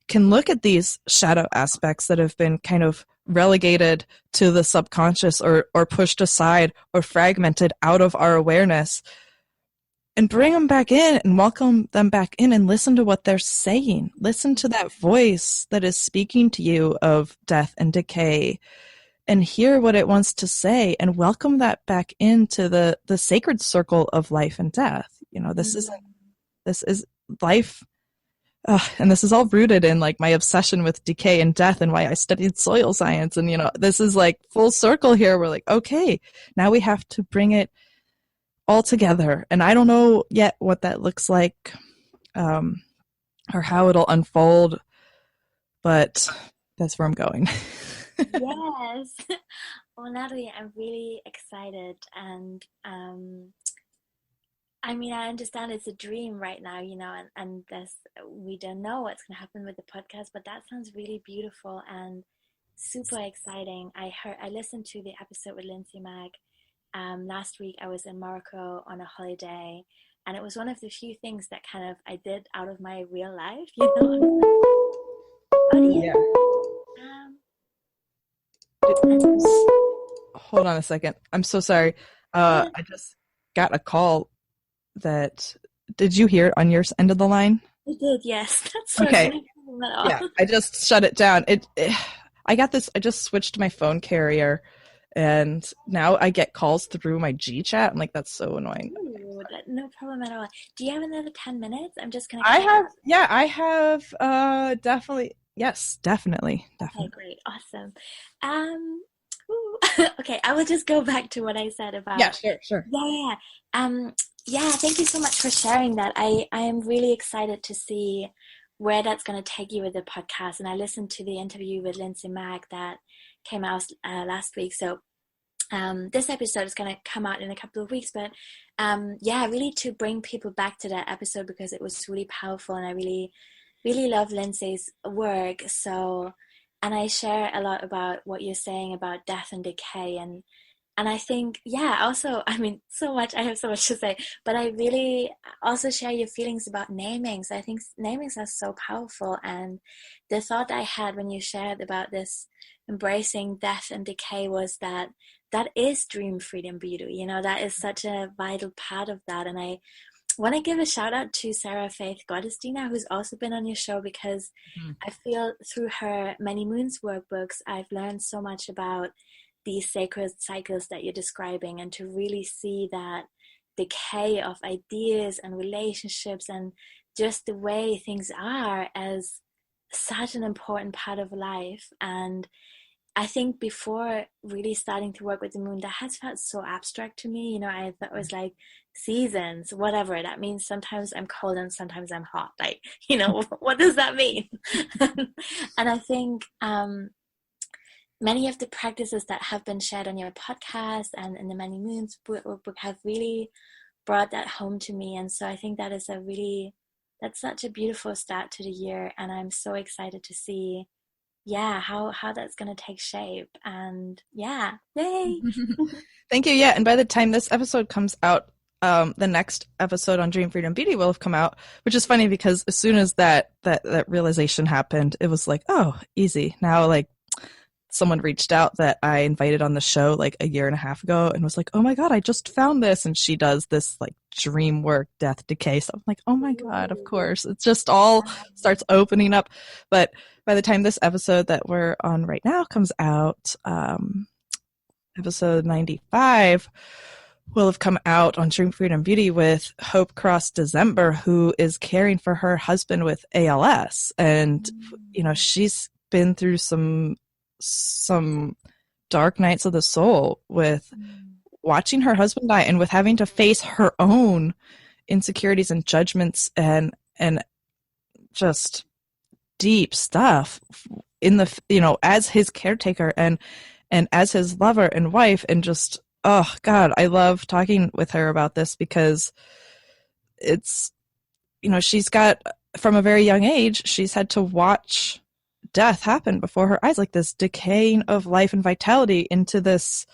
can look at these shadow aspects that have been kind of relegated to the subconscious or pushed aside or fragmented out of our awareness, and bring them back in and welcome them back in and listen to what they're saying. Listen to that voice that is speaking to you of death and decay, and hear what it wants to say, and welcome that back into the sacred circle of life and death. This is life. And this is all rooted in like my obsession with decay and death and why I studied soil science. And, this is like full circle here. We're like, okay, now we have to bring it all together. And I don't know yet what that looks like, or how it'll unfold, but that's where I'm going. Yes. Well, Natalie, I'm really excited. And I understand it's a dream right now, and we don't know what's going to happen with the podcast, but that sounds really beautiful and super exciting. I listened to the episode with Lindsay Mag, last week I was in Morocco on a holiday, and it was one of the few things that kind of I did out of my real life, you know. Yeah. Hold on a second. I'm so sorry. I just got a call that. Did you hear it on your end of the line? I did, yes. That's Okay. no problem at all. Yeah, I just shut it down. I got this. I just switched my phone carrier, and now I get calls through my G chat. I'm like, that's so annoying. Ooh, no problem at all. Do you have another 10 minutes? I'm just gonna I have. Yeah, I have. Definitely. Yes, definitely. Okay, great, awesome. Okay, I will just go back to what I said about. Yeah, sure. Yeah. Thank you so much for sharing that. I am really excited to see where that's going to take you with the podcast. And I listened to the interview with Lindsay Mack that came out last week. So this episode is going to come out in a couple of weeks. But really to bring people back to that episode because it was really powerful, and I really, really love Lindsay's work. So, and I share a lot about what you're saying about death and decay, and I think, also, I mean, I have so much to say, but I really also share your feelings about namings. I think namings are so powerful. And the thought I had when you shared about this embracing death and decay was that is dream, freedom, beauty. You know, that is such a vital part of that. And I want to give a shout out to Sarah Faith Gottesdiener, who's also been on your show, because I feel through her Many Moons workbooks, I've learned so much about these sacred cycles that you're describing, and to really see that decay of ideas and relationships and just the way things are as such an important part of life. And I think before really starting to work with the moon, that has felt so abstract to me. You know, I thought it was like seasons, whatever that means. Sometimes I'm cold and sometimes I'm hot. Like, you know, what does that mean? And I think many of the practices that have been shared on your podcast and in the Many Moons book have really brought that home to me. And so I think that is that's such a beautiful start to the year. And I'm so excited to see, how that's going to take shape. And yay. Thank you. Yeah. And by the time this episode comes out, the next episode on Dream, Freedom, Beauty will have come out, which is funny because as soon as that realization happened, it was like, oh, easy. Now, like, someone reached out that I invited on the show like a year and a half ago and was like, oh my God, I just found this. And she does this like dream work, death, decay. So I'm like, oh my God, of course. It just all starts opening up. But by the time this episode that we're on right now comes out, episode 95 will have come out on Dream, Freedom, Beauty with Hope Cross December, who is caring for her husband with ALS. And, you know, she's been through some dark nights of the soul with watching her husband die and with having to face her own insecurities and judgments and just deep stuff in the, you know, as his caretaker and as his lover and wife. And just, oh God, I love talking with her about this because it's, you know, she's got, from a very young age, she's had to watch death happen before her eyes, like this decaying of life and vitality into this,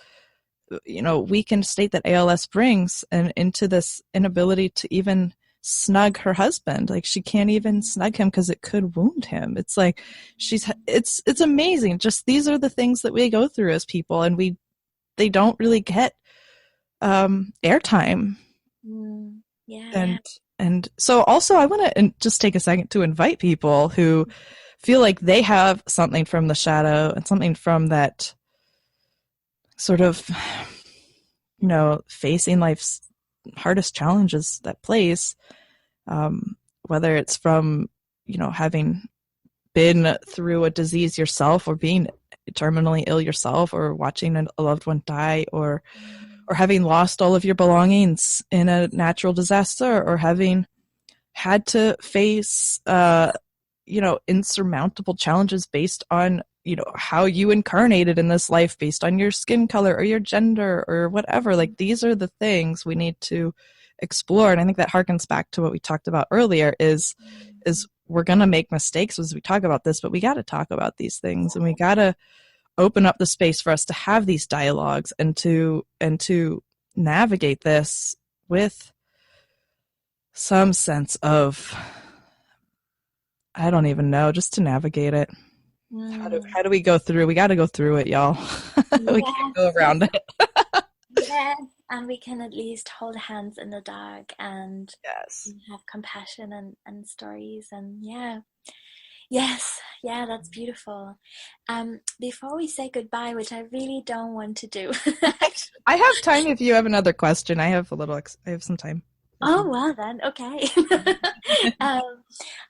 you know, weakened state that ALS brings, and into this inability to even snug her husband. Like, she can't even snug him because it could wound him. It's like it's amazing. Just these are the things that we go through as people, and they don't really get airtime. And so also I want to just take a second to invite people who feel like they have something from the shadow and something from that sort of, you know, facing life's hardest challenges, that place, whether it's from, you know, having been through a disease yourself, or being terminally ill yourself, or watching a loved one die, or having lost all of your belongings in a natural disaster, or having had to face you know, insurmountable challenges based on, you know, how you incarnated in this life, based on your skin color or your gender or whatever. Like, these are the things we need to explore. And I think that harkens back to what we talked about earlier, is we're going to make mistakes as we talk about this, but we got to talk about these things, and we got to open up the space for us to have these dialogues and to navigate this with some sense of, I don't even know, just to navigate it. How do we go through? We got to go through it, y'all. We can't go Yes, around it. yes, and we can at least hold hands in the dark and Yes. have compassion and stories and yeah. Yes, yeah, that's beautiful. Before we say goodbye, which I really don't want to do. I have time if you have another question. I have a little, I have some time. If Oh, you... well then, okay. Um,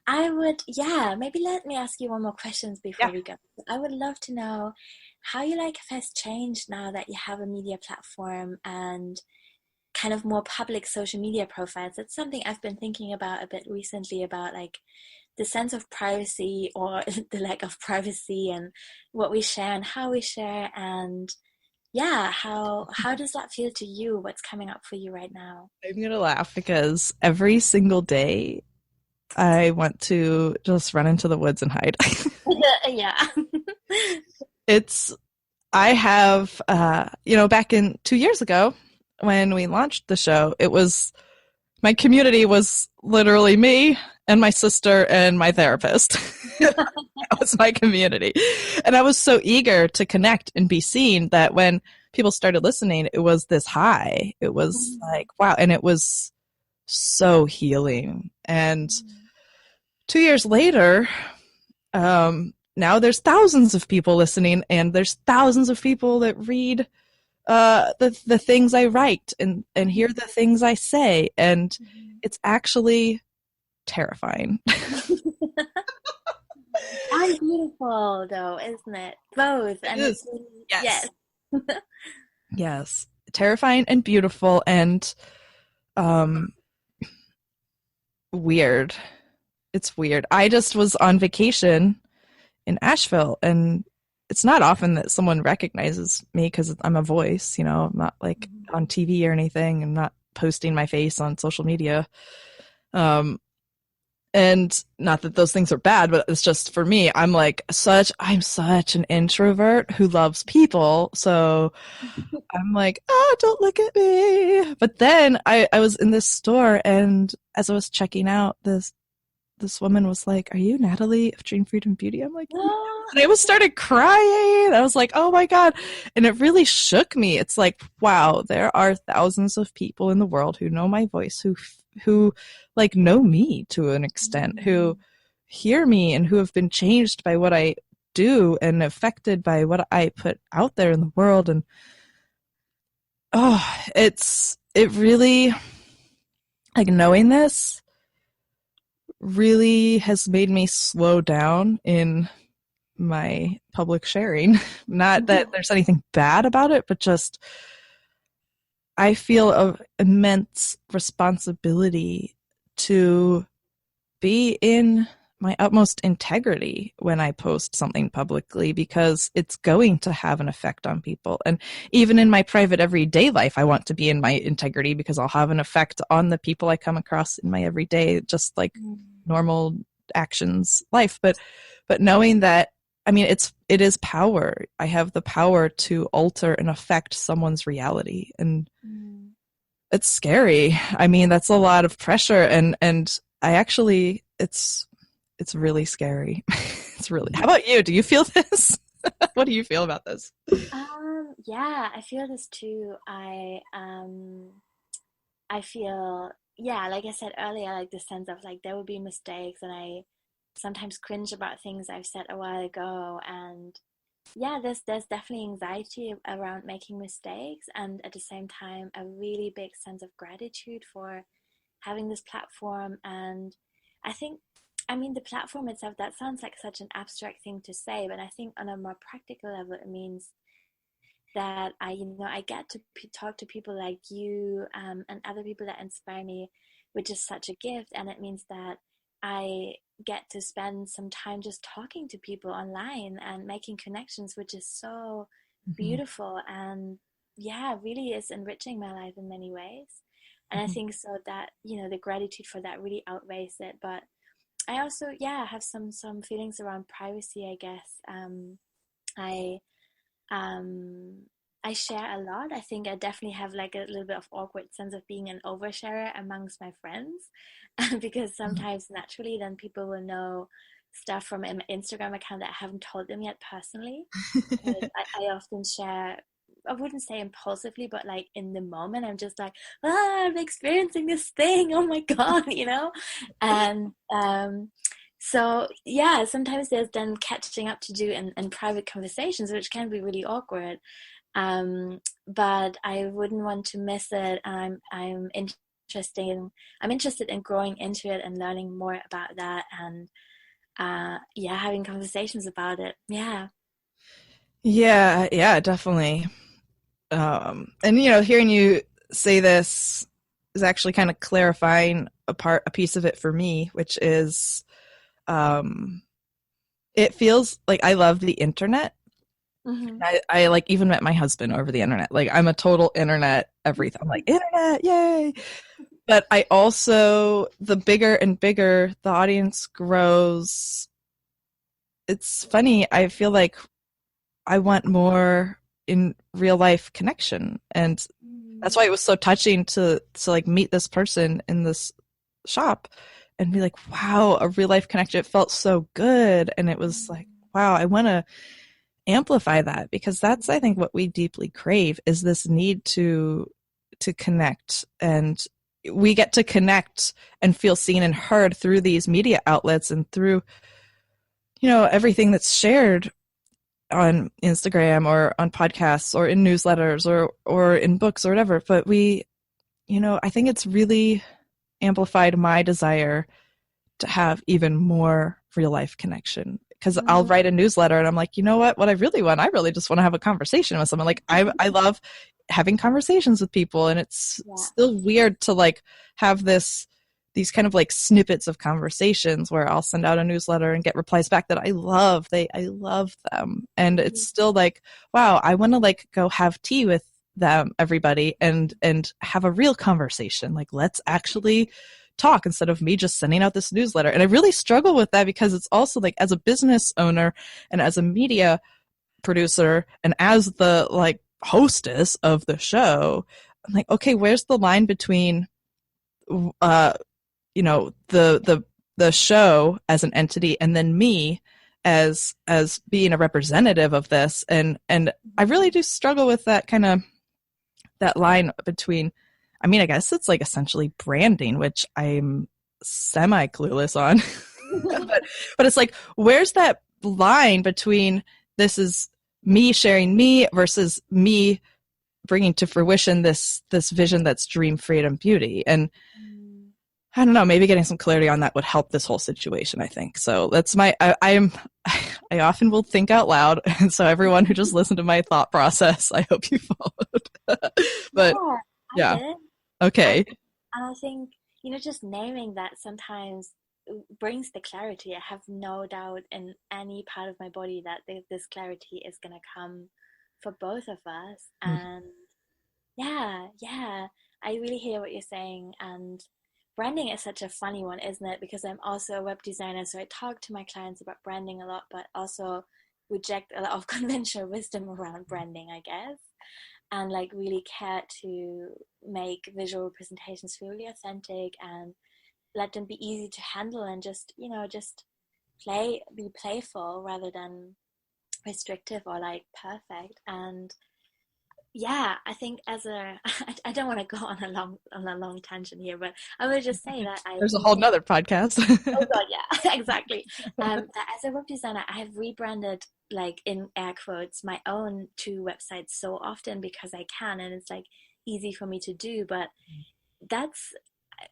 I would, yeah, maybe let me ask you one more questions before Yeah. we go. I would love to know how your life has changed now that you have a media platform and kind of more public social media profiles. It's something I've been thinking about a bit recently about like the sense of privacy or the lack of privacy and what we share and how we share and yeah, how does that feel to you? What's coming up for you right now? I'm going to laugh because every single day I want to just run into the woods and hide. Yeah. It's, I have, back in 2 years ago when we launched the show, it was, my community was literally me and my sister and my therapist. That was my community. And I was so eager to connect and be seen that when people started listening, it was this high. It was like, wow. And it was so healing. And 2 years later, now there's thousands of people listening, and there's thousands of people that read the things I write and hear the things I say, and it's actually terrifying. And beautiful though, isn't it? Both. It And it's is. really, yes. Yes. Yes. Terrifying and beautiful and um weird. It's weird. I just was on vacation in Asheville, and it's not often that someone recognizes me because I'm a voice, I'm not like on TV or anything. I'm not posting my face on social media. Um, and not that those things are bad, but it's just for me, I'm such an introvert who loves people. So I'm like, oh, don't look at me. But then I was in this store, and as I was checking out, this woman was like, "Are you Natalie of Dream Freedom Beauty?" I'm like, "Yes." And I was started crying. I was like, "Oh my God." And it really shook me. It's like, wow, there are thousands of people in the world who know my voice, who like know me to an extent, who hear me and who have been changed by what I do and affected by what I put out there in the world. And it really, like, knowing this really has made me slow down in my public sharing. Not that there's anything bad about it, but just I feel an immense responsibility to be in my utmost integrity when I post something publicly, because it's going to have an effect on people. And even in my private everyday life, I want to be in my integrity because I'll have an effect on the people I come across in my everyday, just like normal actions life. But knowing that, I mean, it is power. I have the power to alter and affect someone's reality. And it's scary. I mean, that's a lot of pressure, and I actually, it's really scary. It's really. How about you? Do you feel this? What do you feel about this? Yeah, I feel this too. I feel, yeah, like I said earlier, like the sense of like there will be mistakes and I sometimes cringe about things I've said a while ago. And yeah, there's definitely anxiety around making mistakes and at the same time a really big sense of gratitude for having this platform. And I think, I mean, the platform itself, that sounds like such an abstract thing to say, but I think on a more practical level, it means that I get to talk to people like you and other people that inspire me, which is such a gift. And it means that I get to spend some time just talking to people online and making connections, which is so beautiful and yeah, really is enriching my life in many ways. And I think so that, the gratitude for that really outweighs it. But I also, yeah, have some feelings around privacy, I guess. I um I share a lot. I think I definitely have like a little bit of awkward sense of being an oversharer amongst my friends, because sometimes naturally then people will know stuff from an Instagram account that I haven't told them yet personally. Because I often share, I wouldn't say impulsively, but like in the moment, I'm just like, I'm experiencing this thing. Oh my God, you know? And so, yeah, sometimes there's then catching up to do in private conversations, which can be really awkward. But I wouldn't want to miss it. I'm interested in growing into it and learning more about that, and yeah, having conversations about it. Yeah. Yeah, definitely. And hearing you say this is actually kind of clarifying a piece of it for me, which is, it feels like I love the internet. Mm-hmm. I like even met my husband over the internet. Like I'm a total internet everything. I'm like, internet, yay. But I also, the bigger and bigger the audience grows, it's funny. I feel like I want more in real life connection. And that's why it was so touching to like meet this person in this shop and be like, wow, a real life connection. It felt so good. And it was like, wow, I want to amplify that, because that's, I think, what we deeply crave, is this need to connect. And we get to connect and feel seen and heard through these media outlets and through everything that's shared on Instagram or on podcasts or in newsletters or in books or whatever. But I think it's really amplified my desire to have even more real life connection, because I'll write a newsletter and I'm like, you know what I really want? I really just want to have a conversation with someone. Like I love having conversations with people, and it's still weird to like have these kind of like snippets of conversations where I'll send out a newsletter and get replies back that I love. I love them. And it's still like, wow, I want to like go have tea with them, everybody, and have a real conversation. Like, let's actually talk instead of me just sending out this newsletter. And I really struggle with that, because it's also like, as a business owner and as a media producer and as the like hostess of the show, I'm like, okay, where's the line between the show as an entity and then me as being a representative of this? And I really do struggle with that that line between, I mean, I guess it's like essentially branding, which I'm semi clueless on. but it's like, where's that line between this is me sharing me versus me bringing to fruition this vision that's dream, freedom, beauty? And I don't know, maybe getting some clarity on that would help this whole situation, I think. So that's I often will think out loud. And so everyone who just listened to my thought process, I hope you followed. But yeah. Okay. And I think, just naming that sometimes brings the clarity. I have no doubt in any part of my body that this clarity is going to come for both of us. And yeah, I really hear what you're saying. And branding is such a funny one, isn't it? Because I'm also a web designer, so I talk to my clients about branding a lot, but also reject a lot of conventional wisdom around branding, I guess. And like really care to make visual presentations feel really authentic and let them be easy to handle, and just be playful rather than restrictive or like perfect. And yeah, I think I don't want to go on a long tangent here, but I will just say that there's a whole nother podcast. Oh God, yeah, exactly. That as a web designer, I have rebranded, like in air quotes, my own two websites so often because I can, and it's like easy for me to do. But that's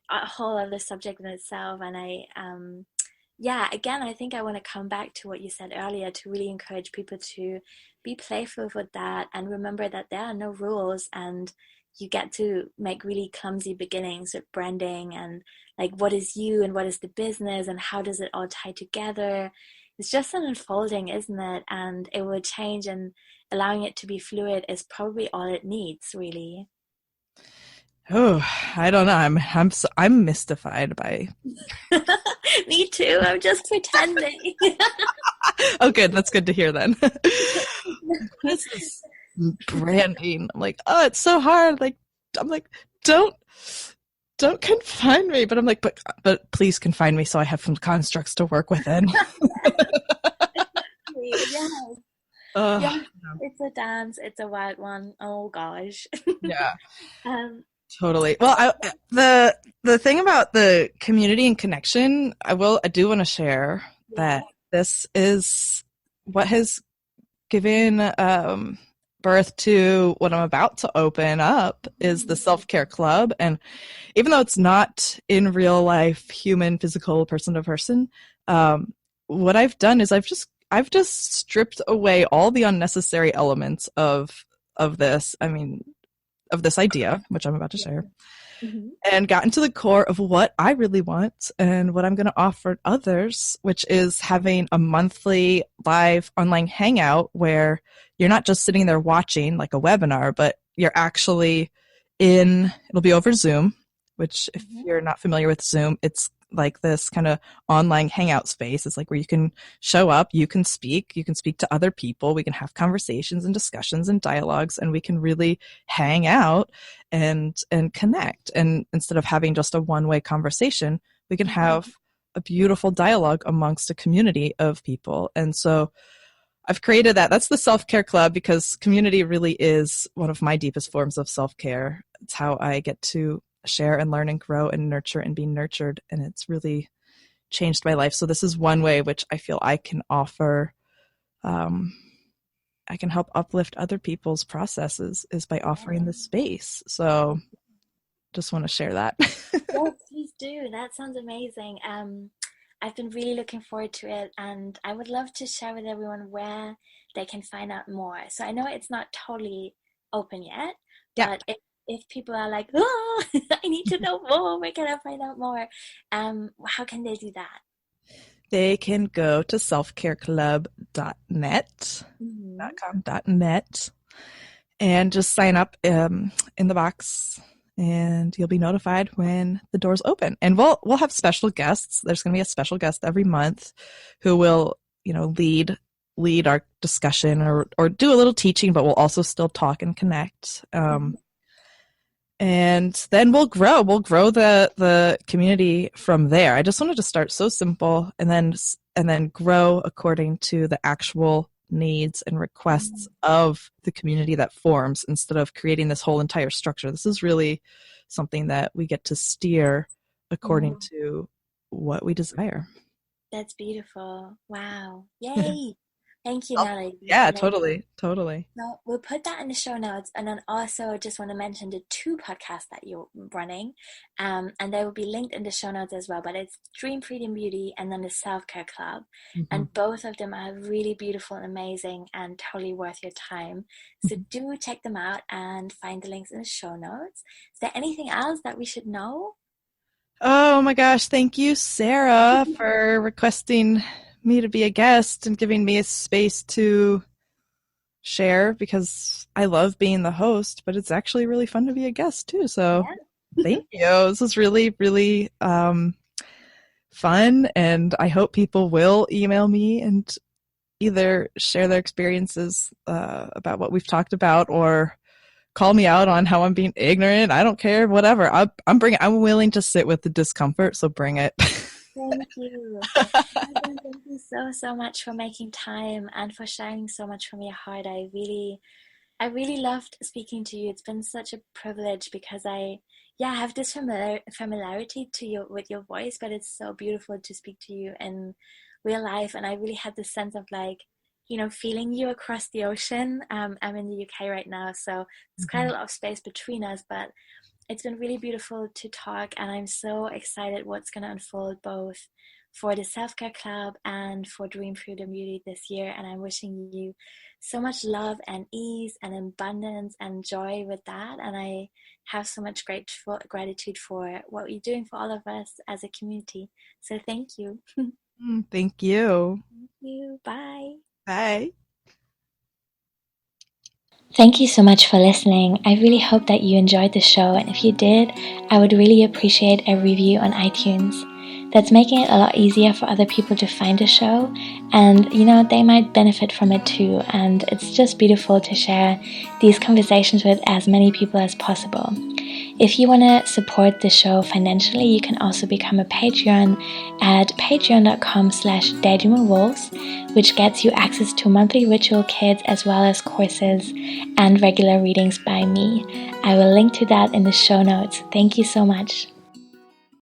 a whole other subject in itself. And again, I think I want to come back to what you said earlier, to really encourage people to be playful with that and remember that there are no rules, and you get to make really clumsy beginnings with branding and like what is you and what is the business and how does it all tie together. It's just an unfolding, isn't it? And it will change, and allowing it to be fluid is probably all it needs, really. Oh, I don't know. I'm mystified by. Me too. I'm just pretending. Oh, good. That's good to hear then. branding. I'm like, oh, it's so hard. Like, I'm like, don't confine me. But I'm like, but please confine me so I have some constructs to work within. Yes. Yes, it's a dance. It's a wild one. Oh gosh. Yeah. Um, Totally. Well, the thing about the community and connection, I do want to share that this is what has given birth to what I'm about to open up is the self-care club. And even though it's not in real life, human, physical, person to person, what I've done is I've just stripped away all the unnecessary elements of this. I mean, of this idea, which I'm about to share, and gotten to the core of what I really want and what I'm going to offer others, which is having a monthly live online hangout where you're not just sitting there watching like a webinar, but you're actually it'll be over Zoom, which if you're not familiar with Zoom, it's like this kind of online hangout space. It's like where you can show up, you can speak to other people, we can have conversations and discussions and dialogues, and we can really hang out and connect. And instead of having just a one-way conversation, we can have a beautiful dialogue amongst a community of people. And so I've created that. That's the self-care club, because community really is one of my deepest forms of self-care. It's how I get to share and learn and grow and nurture and be nurtured. And it's really changed my life. So this is one way which I feel I can offer, I can help uplift other people's processes, is by offering this space. So just want to share that. Yes, please do. That sounds amazing. I've been really looking forward to it, and I would love to share with everyone where they can find out more. So I know it's not totally open yet, but if people are like, oh, I need to know more, where can I find out more? How can they do that? They can go to selfcareclub.net, .com.net, and just sign up in the box, and you'll be notified when the doors open. And we'll have special guests. There's going to be a special guest every month who will, lead our discussion or do a little teaching, but we'll also still talk and connect. And then we'll grow the community from there. I just wanted to start so simple and then grow according to the actual needs and requests of the community that forms, instead of creating this whole entire structure. This is really something that we get to steer according to what we desire. That's beautiful. Wow. Yay. Thank you, Natalie. Yeah, totally. No, we'll put that in the show notes, and then also just want to mention the 2 podcasts that you're running, and they will be linked in the show notes as well. But it's Dream Freedom Beauty and then the Self Care Club, and both of them are really beautiful and amazing and totally worth your time. So do check them out and find the links in the show notes. Is there anything else that we should know? Oh my gosh, thank you, Sarah, for requesting me to be a guest and giving me a space to share, because I love being the host, but it's actually really fun to be a guest too. So thank you. This was really, really fun, and I hope people will email me and either share their experiences about what we've talked about, or call me out on how I'm being ignorant. I don't care, whatever. I'm willing to sit with the discomfort, so bring it. Thank you. Thank you so much for making time and for sharing so much from your heart. I really loved speaking to you. It's been such a privilege, because I have this familiarity with your voice, but it's so beautiful to speak to you in real life. And I really had this sense of feeling you across the ocean. I'm in the UK right now, so there's quite a lot of space between us, but it's been really beautiful to talk, and I'm so excited what's going to unfold both for the Self-Care Club and for Dream Freedom Beauty this year. And I'm wishing you so much love and ease and abundance and joy with that. And I have so much gratitude for what you're doing for all of us as a community. So thank you. Thank you. Thank you. Bye. Bye. Thank you so much for listening. I really hope that you enjoyed the show, and if you did, I would really appreciate a review on iTunes. that's making it a lot easier for other people to find the show, and they might benefit from it too. And it's just beautiful to share these conversations with as many people as possible. If you want to support the show financially, you can also become a Patreon at patreon.com/daydreamwolves, which gets you access to monthly ritual kits as well as courses and regular readings by me. I will link to that in the show notes. Thank you so much.